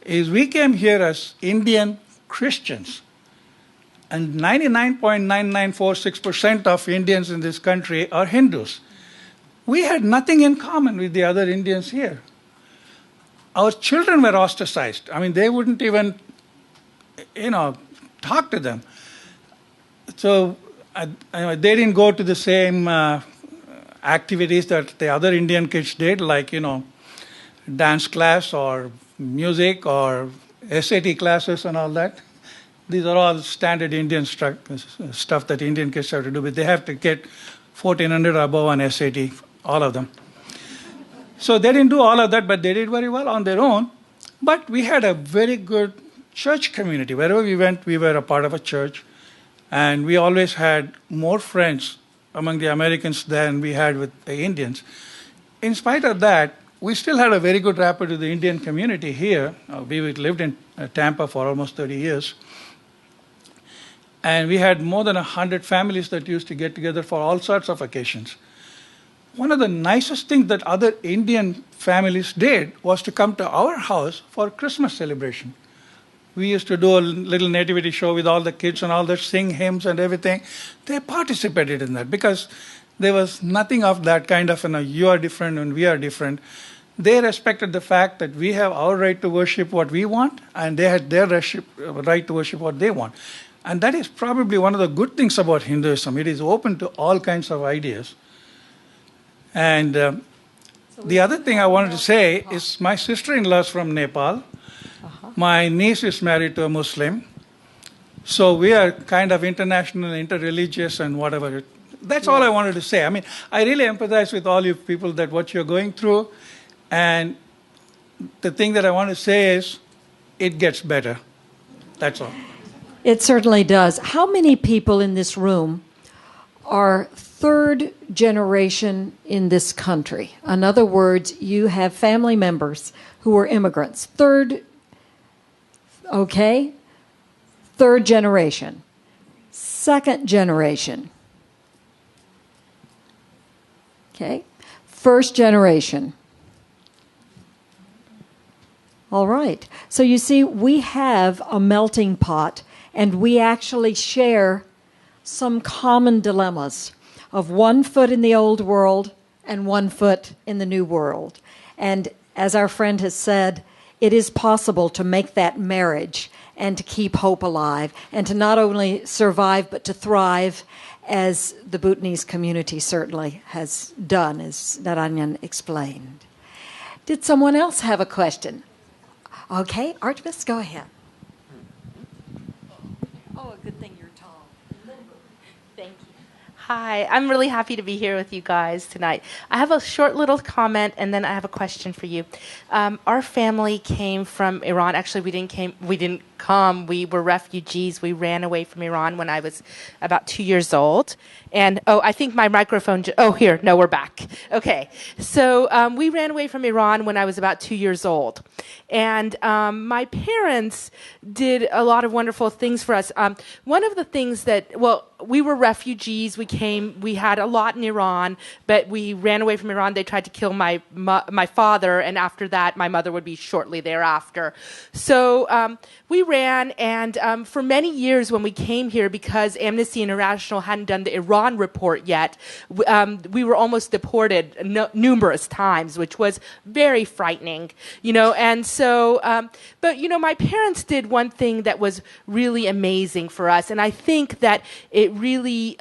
is we came here as Indian Christians. And 99.9946% of Indians in this country are Hindus. We had nothing in common with the other Indians here. Our children were ostracized. I mean, they wouldn't even, talk to them. So they didn't go to the same activities that the other Indian kids did, like, dance class or music or SAT classes and all that. These are all standard Indian stuff that Indian kids have to do, but they have to get 1400 above on SAT, all of them. So they didn't do all of that, but they did very well on their own. But we had a very good church community. Wherever we went, we were a part of a church. And we always had more friends among the Americans than we had with the Indians. In spite of that, we still had a very good rapport with the Indian community here. We lived in Tampa for almost 30 years. And we had more than 100 families that used to get together for all sorts of occasions. One of the nicest things that other Indian families did was to come to our house for Christmas celebration. We used to do a little nativity show with all the kids and all that, sing hymns and everything. They participated in that because there was nothing of that kind of, you are different and we are different. They respected the fact that we have our right to worship what we want, and they had their right to worship what they want. And that is probably one of the good things about Hinduism. It is open to all kinds of ideas. And the other thing I wanted to say is my sister-in-law is from Nepal. My niece is married to a Muslim. So we are kind of international, interreligious, and whatever. That's all I wanted to say. I mean, I really empathize with all you people that what you're going through. And the thing that I want to say is it gets better. That's all. It certainly does. How many people in this room are third generation in this country? In other words, you have family members who are immigrants. Third generation. Second generation. Okay. First generation. All right. So you see, we have a melting pot, and we actually share some common dilemmas of 1 foot in the old world and 1 foot in the new world. And as our friend has said, it is possible to make that marriage and to keep hope alive and to not only survive but to thrive, as the Bhutanese community certainly has done, as Naranjan explained. Did someone else have a question? Okay, Artemis, go ahead. Oh, a good thing you're tall. Thank you. Hi, I'm really happy to be here with you guys tonight. I have a short little comment, and then I have a question for you. Our family came from Iran. Actually, we didn't come. We were refugees. We ran away from Iran when I was about 2 years old. And, I think my microphone, here, no, we're back. Okay. So we ran away from Iran when I was about 2 years old. And my parents did a lot of wonderful things for us. One of the things we were refugees. We had a lot in Iran, but we ran away from Iran. They tried to kill my father, and after that, my mother would be shortly thereafter. So we ran, and for many years when we came here, because Amnesty International hadn't done the Iran report yet, we were almost deported numerous times, which was very frightening, and so, but my parents did one thing that was really amazing for us, and I think that it really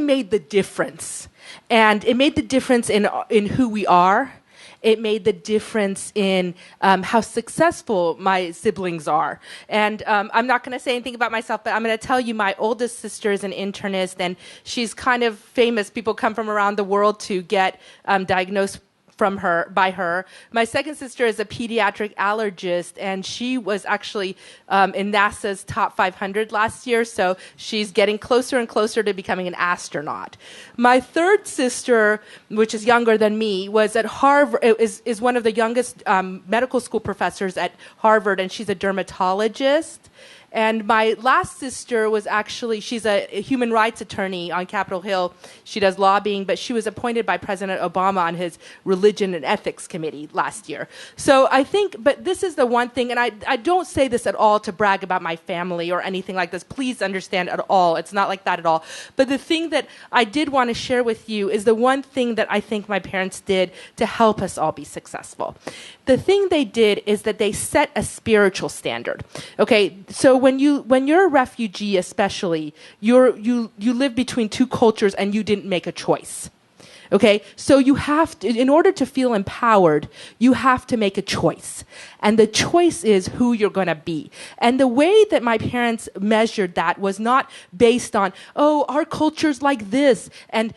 made the difference, and it made the difference in who we are. it made the difference in how successful my siblings are. And I'm not going to say anything about myself, but I'm going to tell you my oldest sister is an internist, and she's kind of famous. People come from around the world to get diagnosed by her. My second sister is a pediatric allergist, and she was actually in NASA's top 500 last year, so she's getting closer and closer to becoming an astronaut. My third sister, which is younger than me, was at Harvard, is one of the youngest medical school professors at Harvard, and she's a dermatologist. And my last sister was actually, she's a human rights attorney on Capitol Hill. She does lobbying, but she was appointed by President Obama on his Religion and Ethics Committee last year. So I think, but this is the one thing, and I don't say this at all to brag about my family or anything like this. Please understand at all. It's not like that at all. But the thing that I did want to share with you is the one thing that I think my parents did to help us all be successful. The thing they did is that they set a spiritual standard. Okay, so when you're a refugee, especially, you live between two cultures and you didn't make a choice. Okay, so you have to, in order to feel empowered, you have to make a choice, and the choice is who you're going to be. And the way that my parents measured that was not based on, oh, our culture's like this, and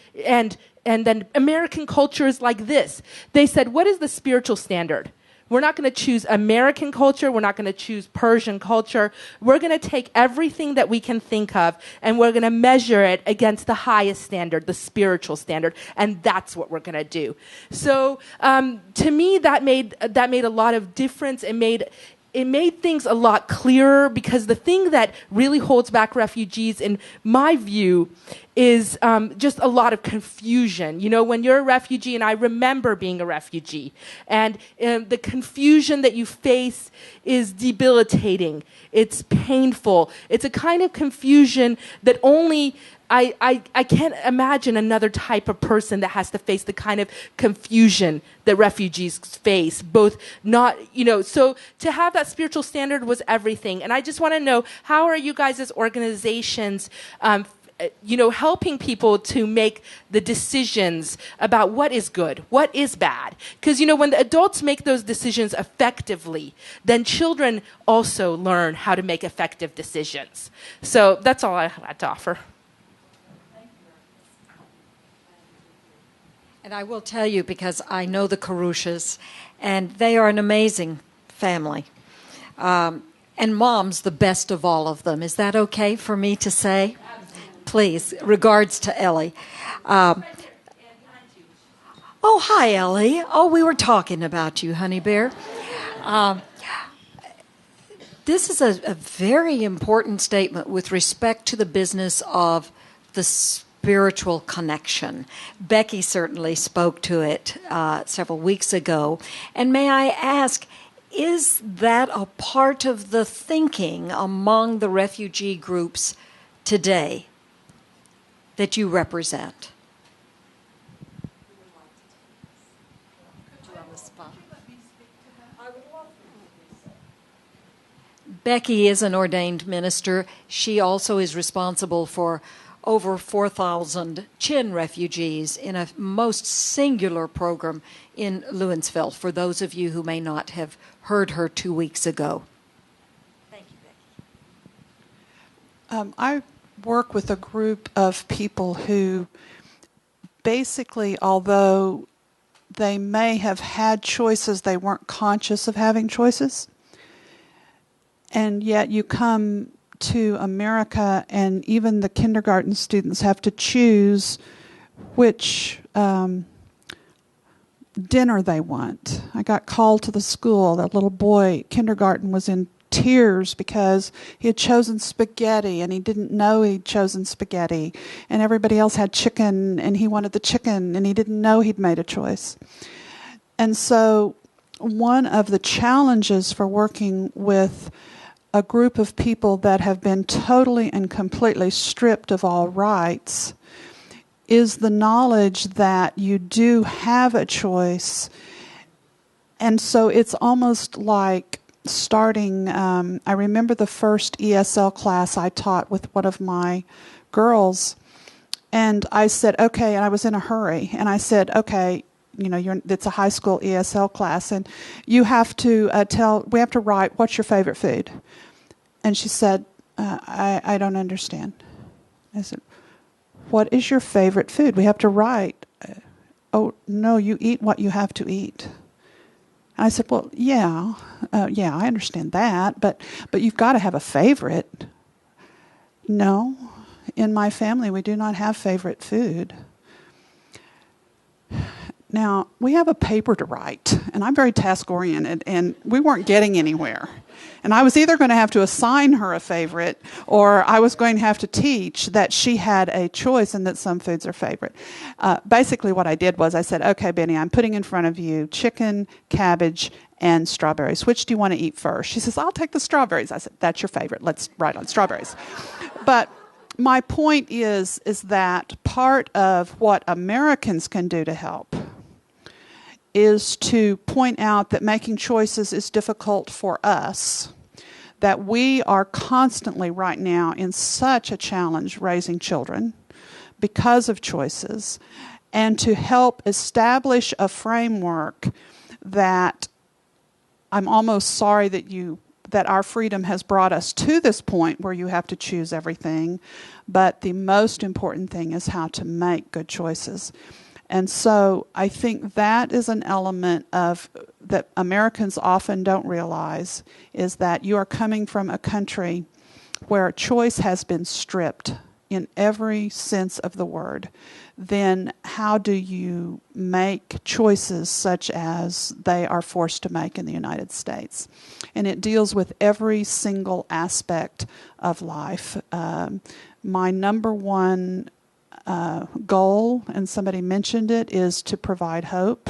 then American culture is like this. They said, what is the spiritual standard? We're not going to choose American culture. We're not going to choose Persian culture. We're going to take everything that we can think of, and we're going to measure it against the highest standard, the spiritual standard, and that's what we're going to do. So to me, that made a lot of difference. It made things a lot clearer, because the thing that really holds back refugees, in my view, is just a lot of confusion. You know, when you're a refugee, and I remember being a refugee, and the confusion that you face is debilitating. It's painful. It's a kind of confusion that only I can't imagine another type of person that has to face the kind of confusion that refugees face, both not, you know, so to have that spiritual standard was everything. And I just want to know, how are you guys as organizations, helping people to make the decisions about what is good, what is bad? Because, when the adults make those decisions effectively, then children also learn how to make effective decisions. So that's all I had to offer. And I will tell you, because I know the Karushas, and they are an amazing family. And Mom's the best of all of them. Is that okay for me to say? Please, regards to Ellie. Oh, hi, Ellie. Oh, we were talking about you, honey bear. This is a very important statement with respect to the business of the spiritual connection. Becky certainly spoke to it several weeks ago. And may I ask, is that a part of the thinking among the refugee groups today that you represent? Becky is an ordained minister. She also is responsible for over 4,000 Chin refugees in a most singular program in Lewinsville, for those of you who may not have heard her 2 weeks ago. Thank you, Becky. I work with a group of people who basically, although they may have had choices, they weren't conscious of having choices. And yet you come to America, and even the kindergarten students have to choose which dinner they want. I got called to the school. That little boy, kindergarten, was in tears because he had chosen spaghetti, and he didn't know he'd chosen spaghetti. And everybody else had chicken, and he wanted the chicken, and he didn't know he'd made a choice. And so one of the challenges for working with a group of people that have been totally and completely stripped of all rights is the knowledge that you do have a choice. And so it's almost like starting, I remember the first ESL class I taught with one of my girls, and I said, okay, and I was in a hurry, and I said, okay, it's a high school ESL class, and you have to we have to write, what's your favorite food? And she said, I don't understand. I said, what is your favorite food? We have to write. Oh, no, you eat what you have to eat. And I said, well, yeah, I understand that, but you've got to have a favorite. No, in my family, we do not have favorite food. Now, we have a paper to write, and I'm very task-oriented, and we weren't getting anywhere. And I was either going to have to assign her a favorite, or I was going to have to teach that she had a choice and that some foods are favorite. Basically, what I did was I said, okay, Benny, I'm putting in front of you chicken, cabbage, and strawberries. Which do you want to eat first? She says, I'll take the strawberries. I said, that's your favorite. Let's write on strawberries. But my point is that part of what Americans can do to help is to point out that making choices is difficult for us, that we are constantly right now in such a challenge raising children because of choices, and to help establish a framework that I'm almost sorry that our freedom has brought us to this point where you have to choose everything, but the most important thing is how to make good choices. And so I think that is an element of that Americans often don't realize, is that you are coming from a country where choice has been stripped in every sense of the word. Then how do you make choices such as they are forced to make in the United States? And it deals with every single aspect of life. My number one goal, and somebody mentioned it, is to provide hope.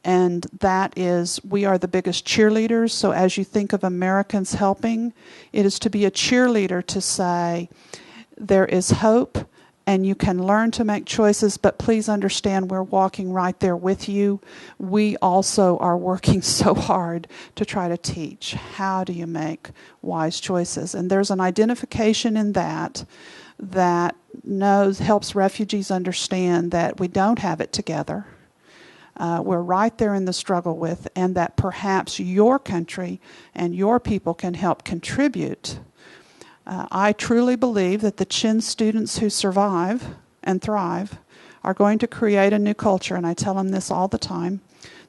And that is, we are the biggest cheerleaders. So as you think of Americans helping, it is to be a cheerleader to say, there is hope, and you can learn to make choices, but please understand we're walking right there with you. We also are working so hard to try to teach. How do you make wise choices? And there's an identification in that helps refugees understand that we don't have it together. We're right there in the struggle with, and that perhaps your country and your people can help contribute. I truly believe that the Chin students who survive and thrive are going to create a new culture, and I tell them this all the time,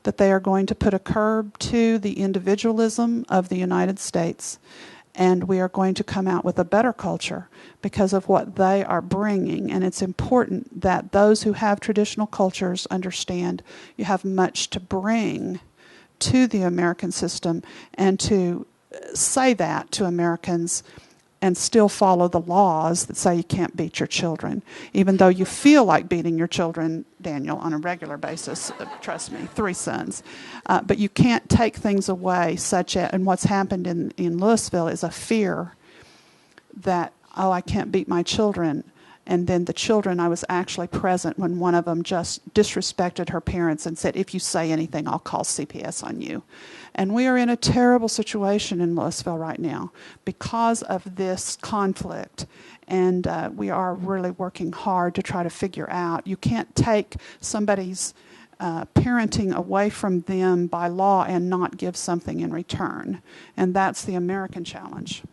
that they are going to put a curb to the individualism of the United States, and we are going to come out with a better culture because of what they are bringing. And it's important that those who have traditional cultures understand you have much to bring to the American system, and to say that to Americans and still follow the laws that say you can't beat your children, even though you feel like beating your children, Daniel, on a regular basis. Trust me, 3 sons. But you can't take things away, such as, and what's happened in Louisville is a fear that, oh, I can't beat my children. And then the children, I was actually present when one of them just disrespected her parents and said, if you say anything, I'll call CPS on you. And we are in a terrible situation in Louisville right now because of this conflict. And we are really working hard to try to figure out, you can't take somebody's parenting away from them by law and not give something in return. And that's the American challenge.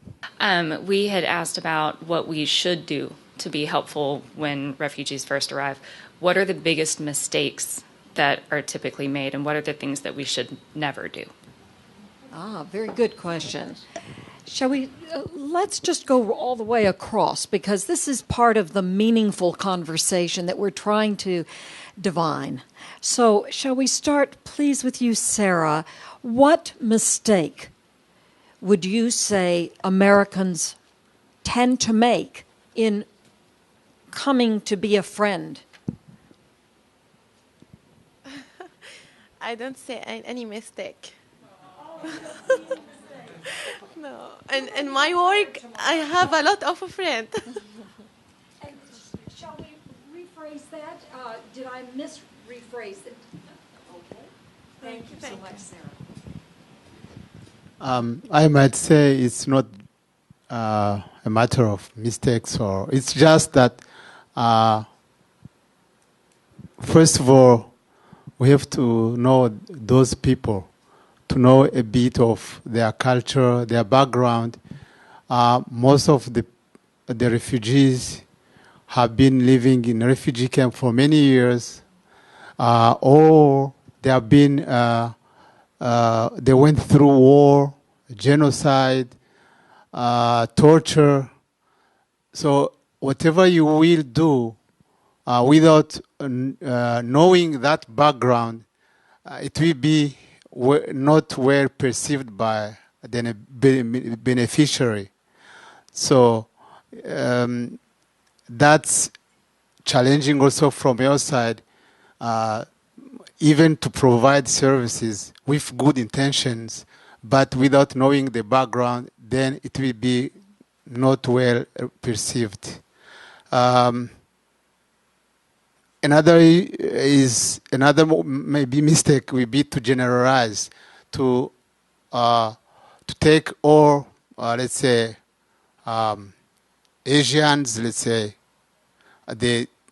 We had asked about what we should do to be helpful when refugees first arrive. What are the biggest mistakes that are typically made, and what are the things that we should never do? Very good question. Shall we, let's just go all the way across, because this is part of the meaningful conversation that we're trying to divine. So shall we start, please, with you, Sarah? What mistake would you say Americans tend to make in coming to be a friend? I don't say any mistake. No. And in my work, I have a lot of friends. Shall we rephrase that? Did I misrephrase it? Okay. Thank you so much, Sarah. I might say it's not a matter of mistakes, or it's just that, first of all, we have to know those people, to know a bit of their culture, their background. Most of the refugees have been living in refugee camp for many years, or they have been they went through war, genocide, torture. So whatever you will do without knowing that background, it will be not well perceived by the beneficiary. So that's challenging also from your side, even to provide services with good intentions, but without knowing the background, then it will be not well perceived. Another maybe mistake will be to generalize, to take all, let's say, Asians, let's say,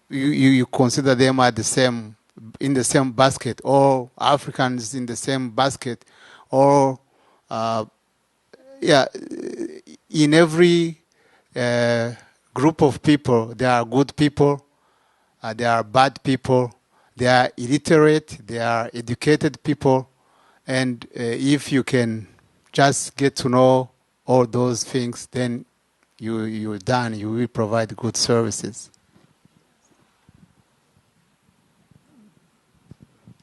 you consider them at in the same basket, or Africans in the same basket, or in every group of people, there are good people, there are bad people, there are illiterate, there are educated people, and if you can just get to know all those things, then you're done. You will provide good services.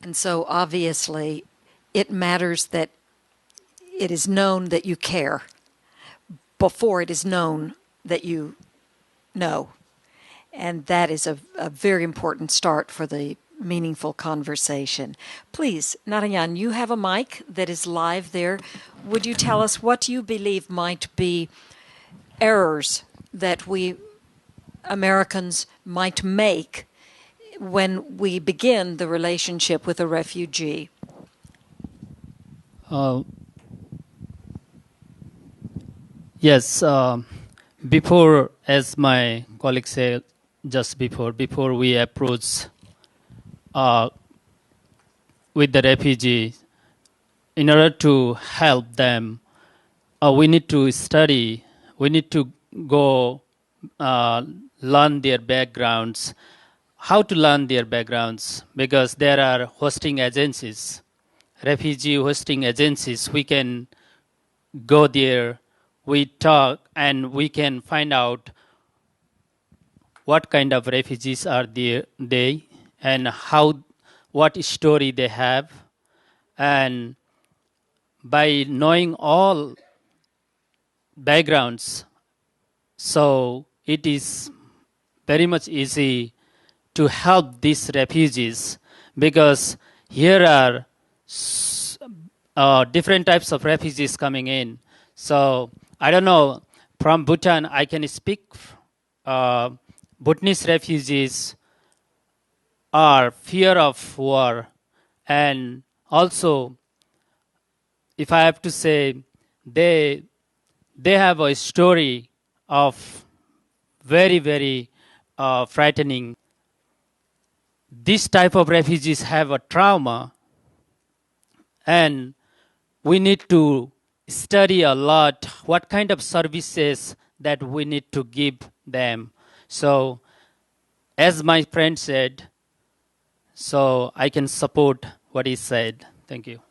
And so obviously it matters that it is known that you care before it is known that you know. And that is a very important start for the meaningful conversation. Please, Narayan, you have a mic that is live there. Would you tell us what you believe might be errors that we Americans might make when we begin the relationship with a refugee? Yes. Before, as my colleague said just before we approach with the refugees, in order to help them, we need to study. We need to go learn their backgrounds. How to learn their backgrounds? Because there are hosting agencies, refugee hosting agencies. We can go there, we talk, and we can find out what kind of refugees are they and what story they have. And by knowing all backgrounds, so it is very much easy to help these refugees, because here are different types of refugees coming in. So I don't know, from Bhutan I can speak. Bhutanese refugees are fear of war, and also, if I have to say, they have a story of very, very frightening. This type of refugees have a trauma, and we need to study a lot what kind of services that we need to give them. So, as my friend said, so I can support what he said. Thank you.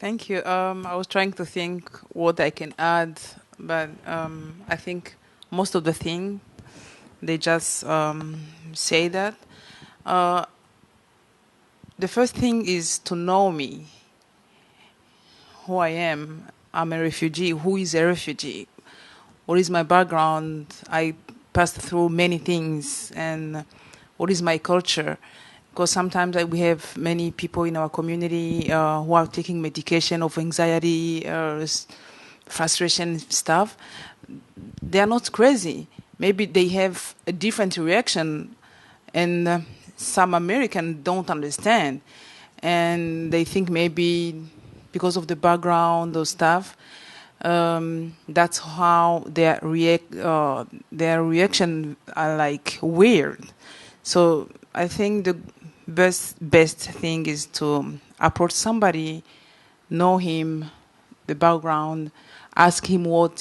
Thank you. I was trying to think what I can add, but I think most of the thing they just say that. The first thing is to know me, who I am. I'm a refugee. Who is a refugee? What is my background? I passed through many things, and what is my culture? Because sometimes we have many people in our community who are taking medication of anxiety, frustration stuff. They are not crazy. Maybe they have a different reaction, and some Americans don't understand. And they think maybe because of the background or stuff, that's how their reaction are like weird. So I think the best thing is to approach somebody, know him, the background, ask him what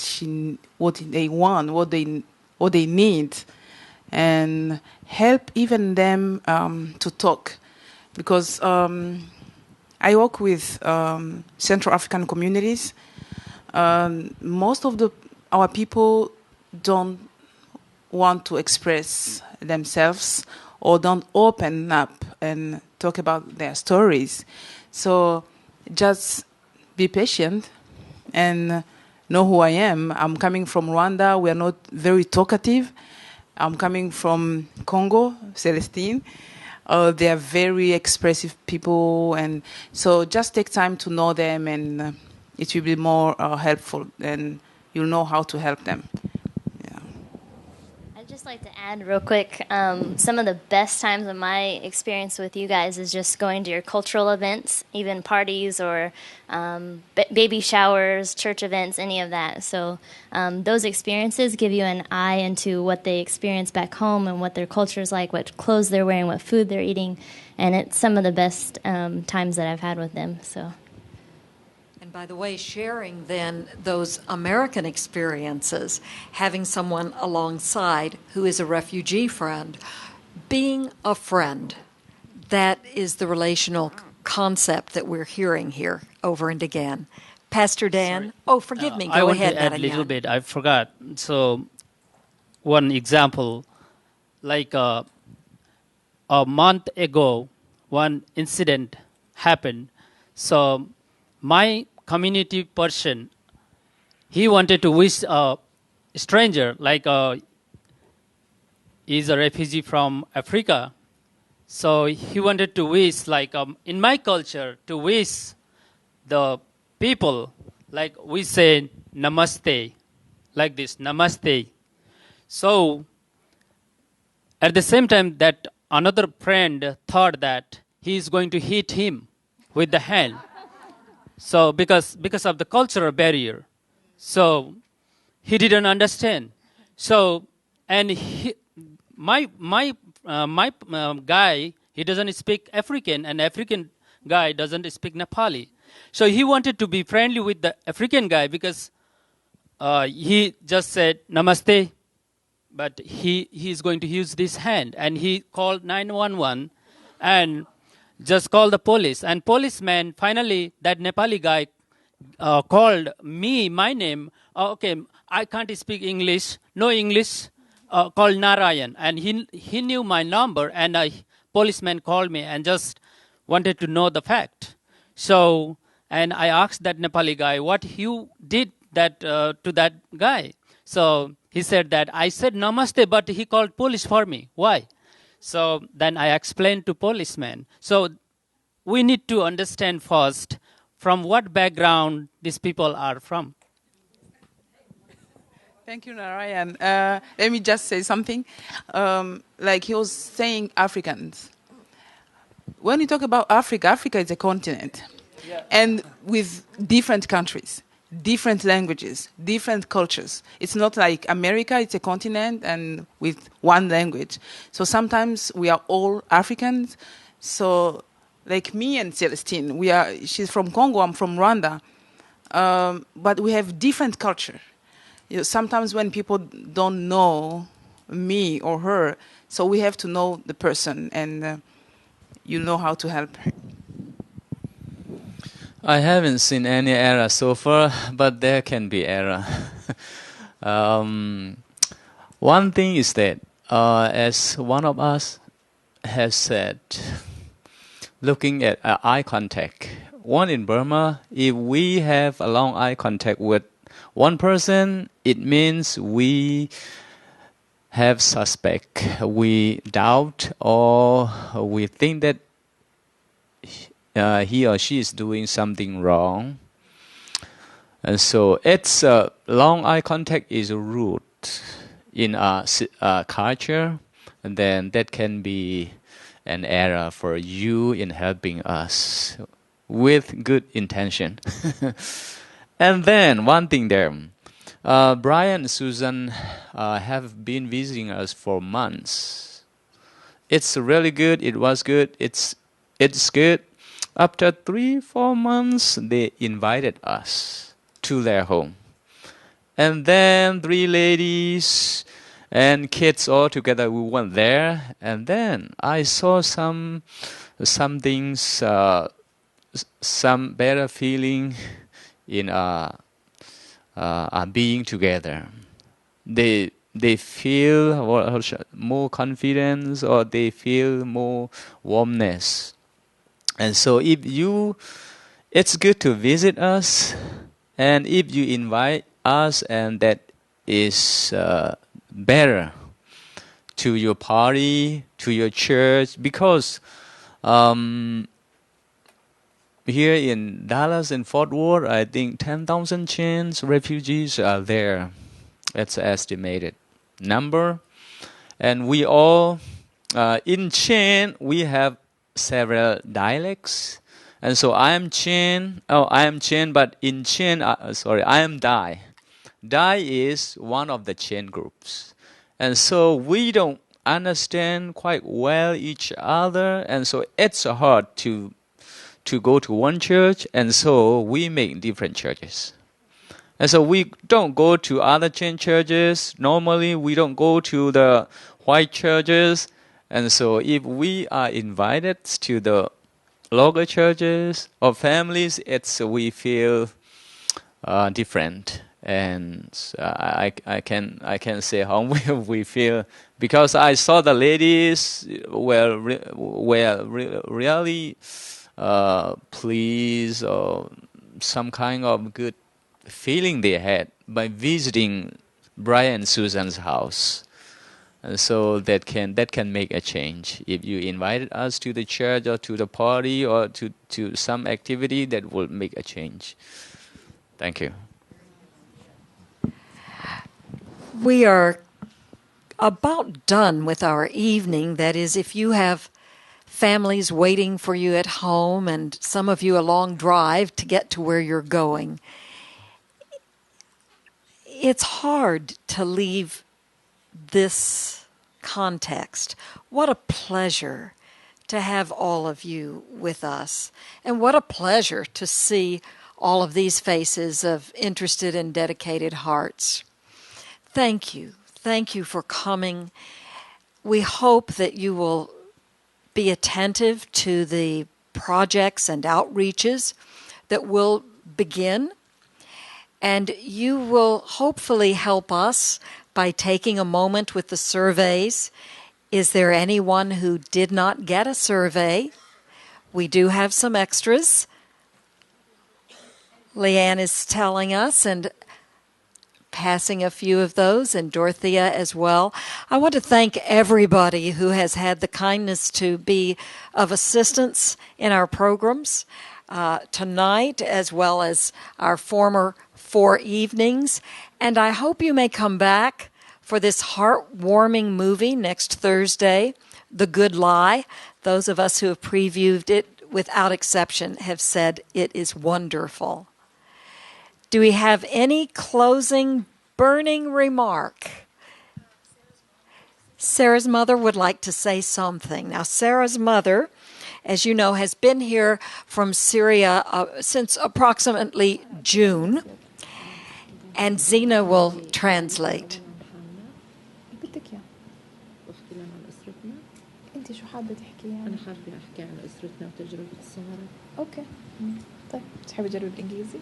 they want, what they need, and help even them to talk, because I work with Central African communities. Most of our people don't want to express themselves or don't open up and talk about their stories. So just be patient and know who I am. I'm coming from Rwanda. We are not very talkative. I'm coming from Congo, Celestine. They are very expressive people, and so just take time to know them, and it will be more helpful, and you'll know how to help them. I'd just like to add real quick, some of the best times of my experience with you guys is just going to your cultural events, even parties or baby showers, church events, any of that. So those experiences give you an eye into what they experience back home and what their culture is like, what clothes they're wearing, what food they're eating. And it's some of the best times that I've had with them. So. And by the way, sharing then those American experiences, having someone alongside who is a refugee friend, being a friend, that is the relational concept that we're hearing here over and again. Pastor Dan, Sorry. Oh, forgive me, I go want ahead, to add a Netanyahu. little bit. I forgot. So one example, like a month ago, one incident happened. So my community person, he wanted to wish a stranger, like he's a refugee from Africa. So he wanted to wish, like in my culture, to wish the people, like we say namaste, like this, namaste. So at the same time, that another friend thought that he is going to hit him with the hand. So because of the cultural barrier, so he didn't understand. So and my guy, he doesn't speak African, and African guy doesn't speak Nepali. So he wanted to be friendly with the African guy because he just said namaste, but he is going to use this hand, and he called 911 and just called the police. And policeman, finally, that Nepali guy called me, my name. Okay, I can't speak English, no English, called Narayan. And he knew my number, and policeman called me and just wanted to know the fact. So, and I asked that Nepali guy, what you did that to that guy? So he said that I said namaste, but he called police for me. Why? So then I explained to policeman. So we need to understand first from what background these people are from. Thank you, Narayan. Let me just say something. Like he was saying Africans. When you talk about Africa, Africa is a continent. Yeah. And with different countries, different languages, different cultures. It's not like America, it's a continent and with one language. So sometimes we are all Africans. So like me and Celestine, she's from Congo, I'm from Rwanda. But we have different culture. Sometimes when people don't know me or her, so we have to know the person, and you know how to help her. I haven't seen any error so far, but there can be error. One thing is that, as one of us has said, looking at eye contact. One in Burma, if we have a long eye contact with one person, it means we have suspect, we doubt, or we think that he or she is doing something wrong. And so it's long eye contact is a root in our culture, and then that can be an error for you in helping us with good intention. And then one thing there, Brian and Susan have been visiting us for months. it's really good. It was good. It's good. After 3-4 months, they invited us to their home. And then 3 ladies and kids all together, we went there. And then I saw some things, some better feeling in being together. They feel more confidence, or they feel more warmness. And so it's good to visit us, and if you invite us, and that is better to your party, to your church, because here in Dallas and Fort Worth, I think 10,000 Chin refugees are there. That's an estimated number. And we all, in Chin, we have several dialects. And so I am Chin, but in Chin, I am Dai. Dai is one of the Chin groups. And so we don't understand quite well each other, and so it's hard to go to one church, and so we make different churches. And so we don't go to other Chin churches. Normally, we don't go to the white churches. And so if we are invited to the local churches or families, we feel different. And I can say how we feel, because I saw the ladies were really pleased, or some kind of good feeling they had by visiting Brian and Susan's house. And so that can make a change. If you invited us to the church or to the party or to some activity, that will make a change. Thank you. We are about done with our evening. That is, if you have families waiting for you at home, and some of you a long drive to get to where you're going, it's hard to leave this context. What a pleasure to have all of you with us. And what a pleasure to see all of these faces of interested and dedicated hearts. Thank you. Thank you for coming. We hope that you will be attentive to the projects and outreaches that will begin. And you will hopefully help us by taking a moment with the surveys. Is there anyone who did not get a survey? We do have some extras. Leanne is telling us and passing a few of those, and Dorothea as well. I want to thank everybody who has had the kindness to be of assistance in our programs tonight, as well as our former 4 evenings. And I hope you may come back for this heartwarming movie next Thursday, The Good Lie. Those of us who have previewed it, without exception, have said it is wonderful. Do we have any closing burning remark? Sarah's mother would like to say something. Now, Sarah's mother, as you know, has been here from Syria since approximately June, and Zena will translate. انت شو حابه تحكي يعني؟ انا حابه احكي عن اسرتنا وتجربه الصغر. اوكي. طيب بتحبي تجربي بالانجليزي؟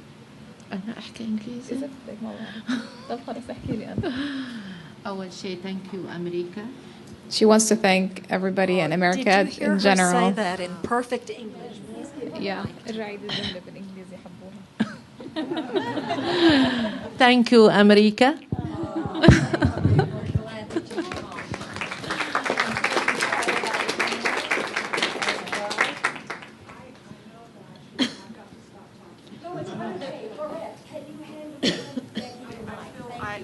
أنا أحكي إنجليزي؟ إذا بدك ما بعرف. طب خلص احكي لي أنا. أول شيء thank you أمريكا. She wants to thank everybody in America Did you hear in general. her say that in perfect English? Yeah. ارجعي الجملة بالإنجليزي حبوها. Thank you أمريكا.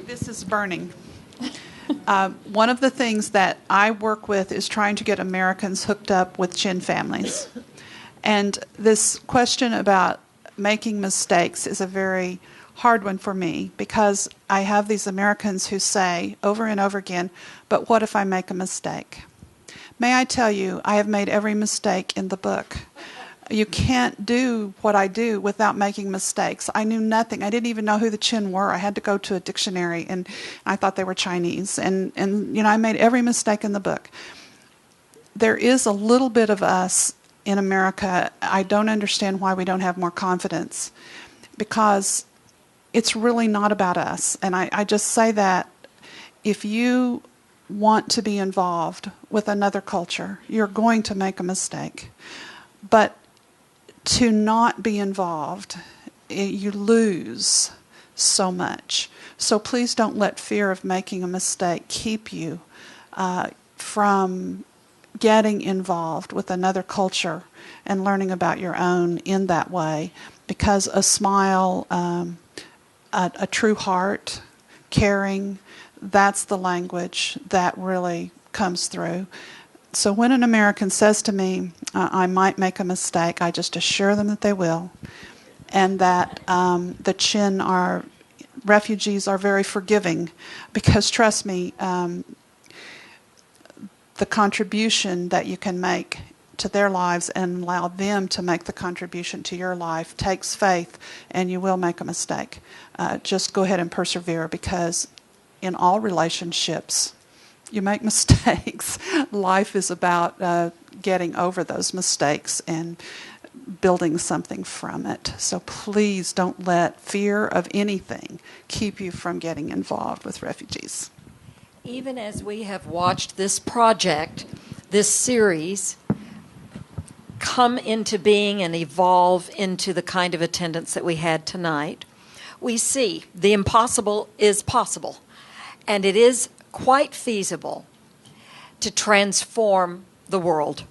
This is burning. One of the things that I work with is trying to get Americans hooked up with Chin families. And this question about making mistakes is a very hard one for me, because I have these Americans who say over and over again, but what if I make a mistake? May I tell you, I have made every mistake in the book. You can't do what I do without making mistakes. I knew nothing. I didn't even know who the Chin were. I had to go to a dictionary, and I thought they were Chinese. And I made every mistake in the book. There is a little bit of us in America. I don't understand why we don't have more confidence, because it's really not about us. And I just say that if you want to be involved with another culture, you're going to make a mistake. But to not be involved, you lose so much. So please don't let fear of making a mistake keep you from getting involved with another culture and learning about your own in that way. Because a smile, a true heart, caring, that's the language that really comes through. So when an American says to me, I might make a mistake, I just assure them that they will, and that the Chin refugees are very forgiving, because trust me, the contribution that you can make to their lives and allow them to make the contribution to your life takes faith, and you will make a mistake. Just go ahead and persevere, because in all relationships, you make mistakes. Life is about getting over those mistakes and building something from it. So please don't let fear of anything keep you from getting involved with refugees. Even as we have watched this project, this series, come into being and evolve into the kind of attendance that we had tonight, we see the impossible is possible. And it is quite feasible to transform the world.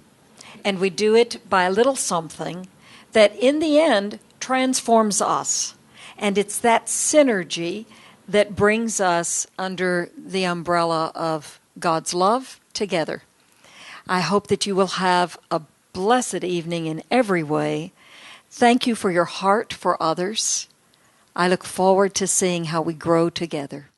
And we do it by a little something that in the end transforms us. And it's that synergy that brings us under the umbrella of God's love together. I hope that you will have a blessed evening in every way. Thank you for your heart for others. I look forward to seeing how we grow together.